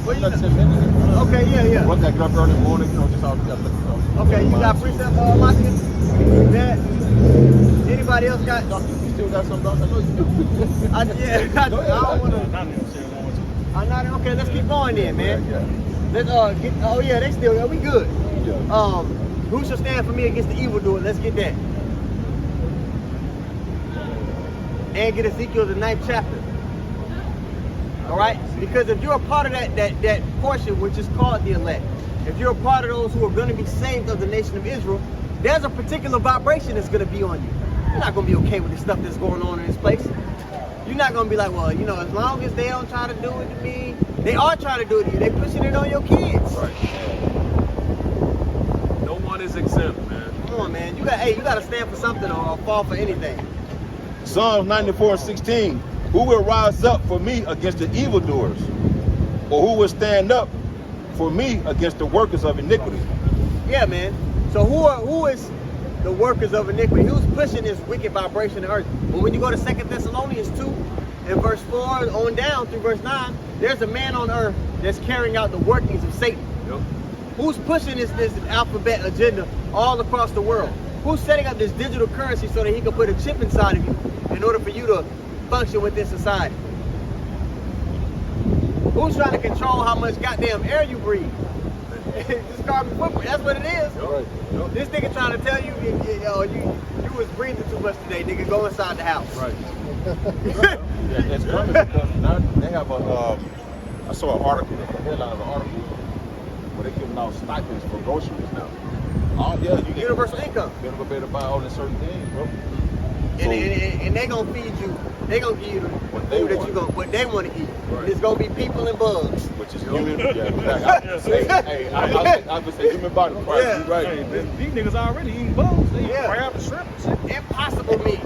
Well, 10 minutes. Okay, yeah. Once I get up early in the morning, just all together. Okay, you got precept Martin? That anybody else got? You still got something else? I know you do. I don't want to. Okay, let's keep going then, man. Yeah. Let's get. Oh yeah, they still. We good. Yeah. Who shall stand for me against the evildoer? Let's get that. And get Ezekiel the 9th chapter. All right? Because if you're a part of that portion, which is called the elect, if you're a part of those who are going to be saved of the nation of Israel, there's a particular vibration that's going to be on you. You're not going to be okay with the stuff that's going on in this place. You're not going to be like, well, you know, as long as they don't try to do it to me, they are trying to do it to you. They're pushing it on your kids. Right. No one is exempt, man. Come on, man. You got to stand for something or fall for anything. Psalms 94:16. Who will rise up for me against the evildoers? Or who will stand up for me against the workers of iniquity? Yeah, man. So who is the workers of iniquity? Who's pushing this wicked vibration to earth? Well, when you go to 2 Thessalonians 2 and verse 4 on down through verse 9, there's a man on earth that's carrying out the workings of Satan. Yep. Who's pushing this alphabet agenda all across the world? Who's setting up this digital currency so that he can put a chip inside of you in order for you to function within society? Who's trying to control how much goddamn air you breathe? It's carbon footprint. That's what it is. Yep. Yep. This nigga trying to tell you, you was breathing too much today, nigga. Go inside the house. Right. Yeah, it's coming because now they have I saw an article, the headline of an article, where they're giving out stipends for groceries now. Oh yeah, you get Universal income. You're gonna be able to buy all these certain things, bro. And they gonna feed you. They gonna give you the What food they that want. you what they want to eat. Right. It's gonna be people and bugs. Which is human. Yeah, exactly. I would say human body part. Yeah. You're right. Hey, these niggas already eating bugs. They eat Yeah. crab and shrimp and shit. Impossible meat.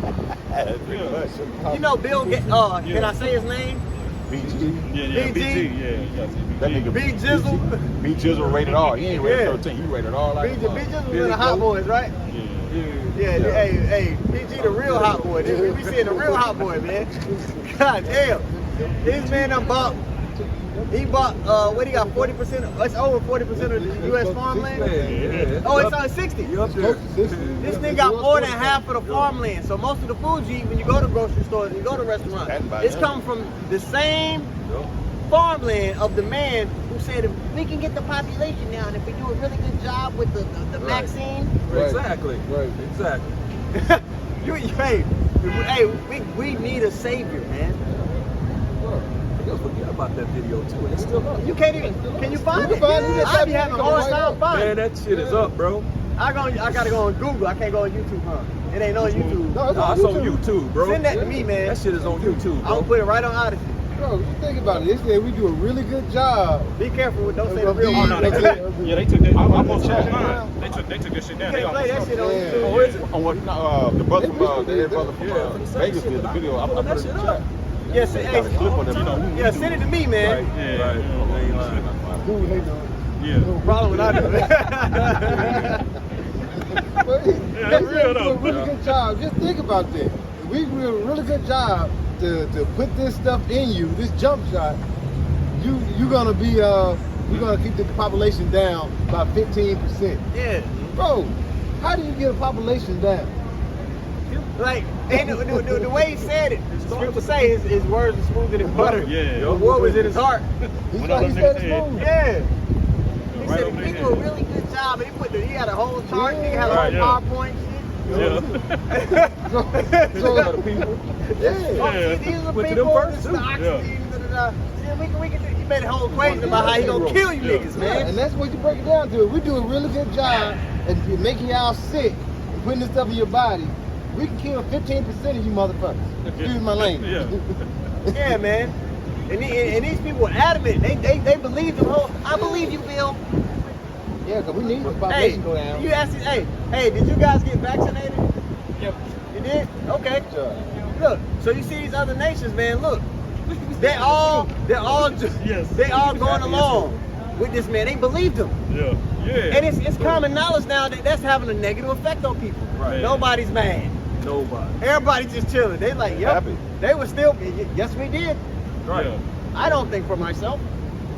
That's pretty much. You know Bill Gates. Can I say his name? BG. Yeah, BG. BG. Yeah. That nigga B Jizzle. B Jizzle rated R. He ain't rated Yeah. 13. He rated R like B Jizzle was in the Hot Boys, right? Yeah. Yeah. Hey, BG the real hot boy. We seeing the real hot boy, man. God damn. This man done bought. He bought. What he got? 40%. It's over 40% of the U.S. farmland. Yeah. Oh, it's on 60. You up there? This nigga got more than half of the farmland. So most of the food you eat when you go to grocery stores and you go to restaurants, it's come from the same farmland of the man who said if we can get the population down, if we do a really good job with the vaccine. Right. Exactly. Right. Exactly. We need a savior, man. Y'all forget about that video too, and it's still up. You can't even. Can you find it? find it. I be having a hard time Man, finding it. that shit is up, bro. I gotta go on Google. I can't go on YouTube, huh? It ain't on YouTube. No, it's Nah, on it's on YouTube. YouTube, bro. Send that to me, man. That shit is on YouTube, I'm gonna bro. put it right on Odyssey. Bro, you think about it. They said we do a really good job. Be careful with don't say the Of real these- one. Oh, no, they took that. I'm gonna check it. mine. They took this shit down. You They can't play that almost shit on Yeah. YouTube. Oh, is it? On what the brother from the head brother from Vegas did the video. I put it in the chat. Yeah, Got a clip on that. yeah, send it to me, man. Yeah. Right. They ain't lying. Who they doing? Yeah. No problem with that. But Yeah, they that's said real we do a though. really good job. Just think about that. We do a really good job to put this stuff in you, this jump shot. You're gonna be we're gonna keep the population down by 15%. Yeah. Bro, how do you get a population down? Like, and the way he said it, scripture say his words are smoother than butter. Yeah. The war was in his heart. He What said other it's niggas said? smooth. Yeah. He Right said over he there. do a really good job. He had a whole chart. Yeah. Nigga had a Right, whole yeah. PowerPoint shit. Yeah. So the people. yeah. Oh, see, these are the Went to people. them first, This is too. the oxygen. Da. Yeah, we can. He made a whole equation about how he gonna kill you niggas, Yeah, man. and that's what you break it down to. We do a really good job at making y'all sick and putting this stuff in your body. We can kill 15% of you motherfuckers. Excuse my language. Yeah. Yeah, man. And these people were adamant. They believed the whole. I believe you, Bill. Yeah, because we need the Hey, population to go down. you asked. Hey, did you guys get vaccinated? Yep. You did? Okay. Sure. Look, so you see these other nations, man. Look, they're all Yes. they all going along with this man. They believed him, Yeah. Yeah. and it's common knowledge now that that's having a negative effect on people. Right. Nobody's mad. Nobody. Everybody's just chilling. They like, yep. Happy. They were still. Yes, we did. Right. Yeah. I don't think for myself.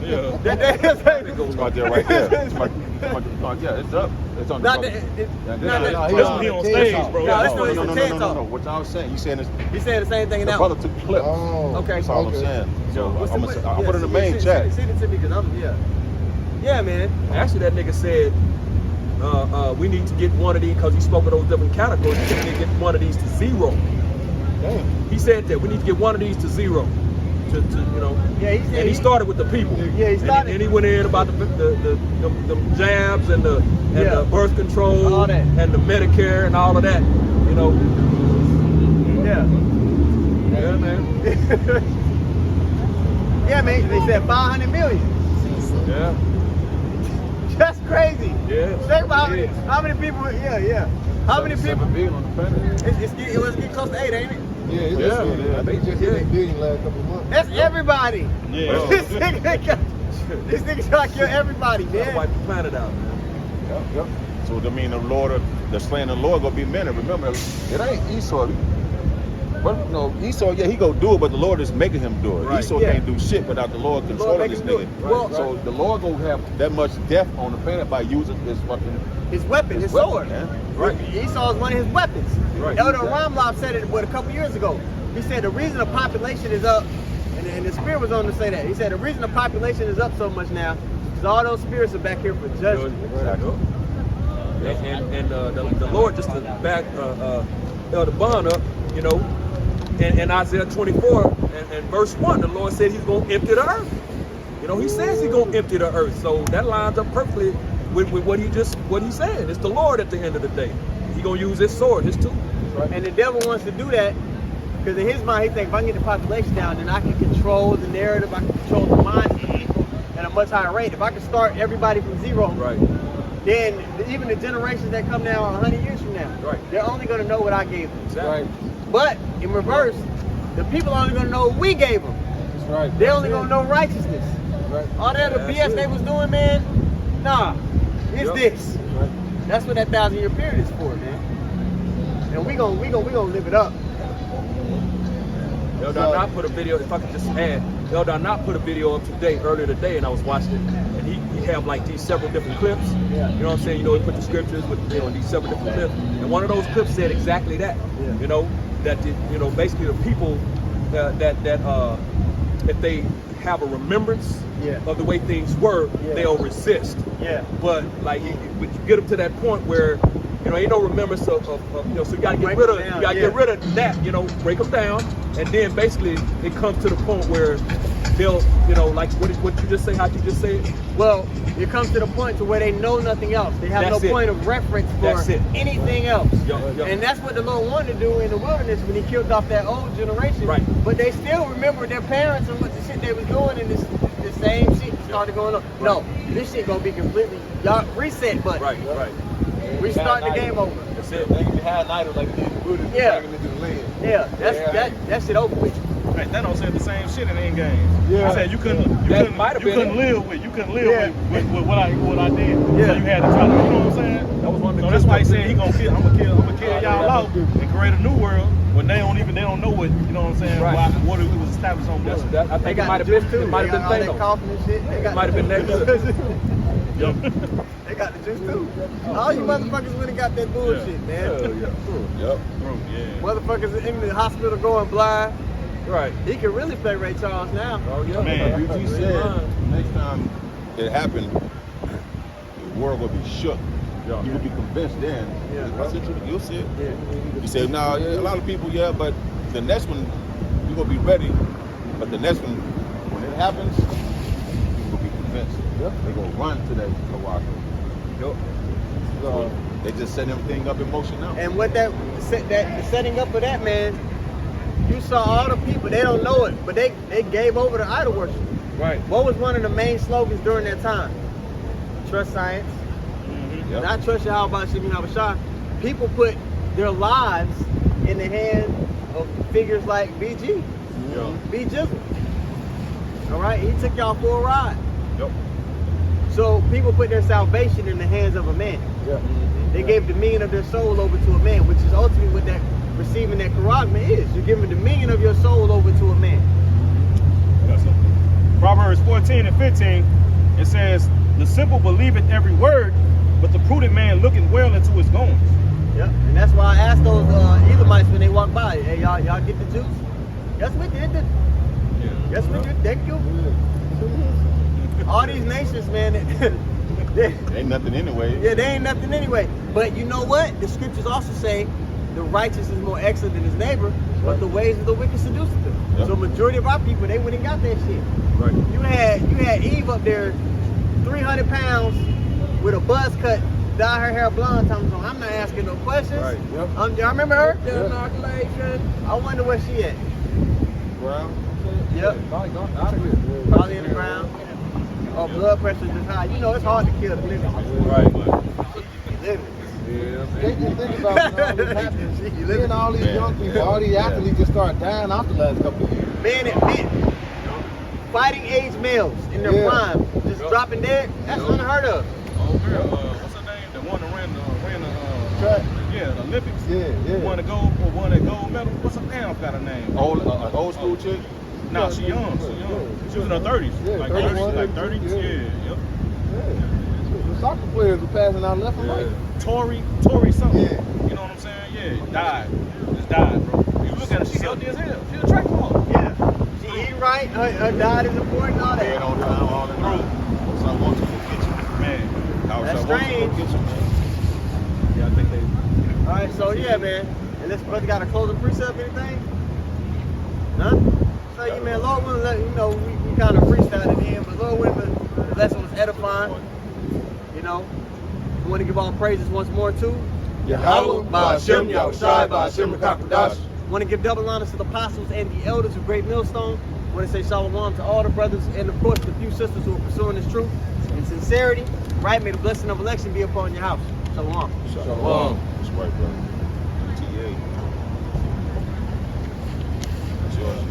Yeah. It's right there, right there. Yeah, it's up. It's on the Not brother. that. Yeah, Not that. He on stage, bro. No, that's No, the no, TED no. Talk. What y'all saying? You saying this? He's saying the same thing in The that brother one. took clips. Oh, Okay. That's all I'm Okay. saying. So What's I'm the- gonna put it in the main send chat. it to me because I'm. Yeah, man. Actually, that nigga said we need to get one of these, because he spoke of those different categories. He said we need to get one of these to 0. Damn. He said that we need to get one of these to 0. To you know. Yeah, he said And he started with the people. Yeah, he started. And he went in about the jabs and the birth control All that. and the Medicare and all of that. You know. Yeah. Yeah, man. Yeah, man. They said 500 million. Yeah. That's crazy. Yeah. Think about It is. how many people. Yeah. How many people? 7 billion on the planet. It's getting close to 8, ain't it? Yeah, it's Yeah. just, I think it just hit 8 billion last couple of months. That's everybody. Yeah. This nigga trying to kill everybody, Gotta man. wipe the planet out, man. Yep. So I mean, the slaying of the Lord gonna be many. Remember, it ain't Esau. But no, Esau, yeah, he go do it, but the Lord is making him do it. Right. Esau Yeah. can't do shit without the Lord controlling make this him do nigga. it. Well, so the Lord gonna have that much death on the planet by using his fucking His weapon, his weapon, sword. man. Right. Esau is one of his weapons. Right. Elder Ramlov said it a couple years ago. He said the reason the population is up, and the spirit was on to say that. He said the reason the population is up so much now is all those spirits are back here for judgment. Exactly. And the Lord, just to back Elder Bond up, you know, in Isaiah 24 and verse 1, the Lord said he's going to empty the earth. You know, he says he's going to empty the earth. So that lines up perfectly with what he said. It's the Lord at the end of the day. He's going to use his sword, his tool. Right. And the devil wants to do that because in his mind he thinks if I can get the population down, then I can control the narrative, I can control the minds of people at a much higher rate. If I can start everybody from 0, Right. then even the generations that come now 100 years from now, Right. they're only going to know what I gave them. Exactly. But in reverse, the people are only going to know what we gave them. That's right. They're only going to know righteousness. Right. All that other That's BS it. they was doing, man, nah, it's Yep. this. Right. That's what that 1,000-year period is for, man. And we gonna live it up. Elder Not put a video, if I could just add, Elder Not put a video up earlier today, and I was watching it, and he have like these several different clips. Yeah. You know what I'm saying? You know, he put the scriptures with, you know, these several different clips, and one of those clips said exactly that. Yeah. You know, that you know, basically the people that if they have a remembrance Yeah. of the way things were, Yeah. they'll resist. Yeah. But like you get them to that point where, you know, ain't no remembrance of you know, so you gotta get rid of Break 'em you gotta down, get rid of that, you know, break them down, and then basically it comes to the point where they'll, you know, like what you just say, how'd you just say it? Well, it comes to the point to where they know nothing else. They have That's no it. point of reference That's for it. anything else. Yup. And that's what the Lord wanted to do in the wilderness when he killed off that old generation. Right. But they still remember their parents and what the shit they was doing, and the same shit started going on. No, this shit gonna be completely, y'all reset button. Right. We start the game over. That's it. They can have an idol like they did the Buddha, Yeah. bring them into the land. Yeah, that shit over with. Hey, Thanos said the same shit in Endgame. Yeah. He said you couldn't live with what I did. Yeah. So you had to try to, you know what I'm saying? That was one of the So that's why he clips said I'm gonna kill y'all out and create a new world when they don't know what, you know what I'm saying? Right. What it was established on blood. I They think it got might the have juice been too. it might They have got been all that Thanos. coughing and shit. They got Might have been that good. They got the juice too. All you motherfuckers really got that bullshit, man. Yep. Bro, yeah. Motherfuckers in the hospital going blind. Right. He can really play Ray Charles now. Oh yeah. Man. UG said next time it happened, the world will be shook. Yeah. You will be convinced then. Yeah. I said, you'll see it. Yeah. He said, no, yeah, a lot of people, yeah, but the next one, you're going to be ready. But the next one, when it happens, people will be convinced. They're going to run to that Oahu. Yup. So they just set everything up in motion now. And what the setting up of that, man, you saw all the people, they don't know it, but they gave over to idol worship. Right. What was one of the main slogans during that time? Trust science. Yep. Not trust Yahweh Shimmy Habashah. People put their lives in the hands of figures like BG, B Jizzle. All right, he took y'all for a ride. Yep. So people put their salvation in the hands of a man. Yeah. They gave dominion of their soul over to a man, which is ultimately what that receiving that charagma is. You're giving dominion of your soul over to a man. Proverbs 14 and 15, it says, the simple believeth every word, but the prudent man looketh well into his goings. Yep. And that's why I asked those Edomites when they walk by, hey, y'all get the juice? Yes, we did. Yes, we did. Thank you. All these nations, man, Yeah. It ain't nothing anyway. Yeah, they ain't nothing anyway. But you know what? The scriptures also say the righteous is more excellent than his neighbor, but the ways of the wicked seduce them. Yep. So majority of our people, they went and got that shit. Right. You had Eve up there, 300 pounds with a buzz cut, dye her hair blonde. I'm not asking no questions. Right. Yep. Y'all remember her? Yep. I wonder where she at. Brown. Yep. Probably gone out of here. Probably in the ground. Or blood pressure just high. You know it's hard to kill the living. Right. Living. Yeah, they just think about when all this happens. Gee, you Then all these young people, all these athletes just start dying out the last couple of years. Men, fighting age males in their Yeah. prime, just dropping dead. That's unheard of. Oh, girl, what's her name? The one that ran Track. the Olympics. Yeah. Won a gold medal. What's her name? I got her name. An old school chick. No, she young. She was in her 30s. Yeah, Like 31, 30s. yeah. Yeah. The soccer players were passing out left and right. Tory something. Yeah. You know what I'm saying? Yeah, died. Just died, bro. You look at her, she healthy as hell. She's a track ball. Yeah. She eat right, her diet is important, all Head that. on time, all that. So I want you to get you. Man. That's strange. Yeah, I think they. All right, so yeah, man. And this brother got a closing precept, anything? None? So you, man, Lord willing, we kind of freestyled at the end, but Lord willing, the lesson was edifying. You know, we want to give all praises once more too. Yahweh, Ba'ashem, Yahushai, Ba'ashem, Rakakadash. Want to give double honors to the apostles and the elders of Great Millstone. Want to say shalom to all the brothers and of course the few sisters who are pursuing this truth in sincerity. Right? May the blessing of election be upon your house. Shalom. Shalom. That's right, brother. TA. That's yours.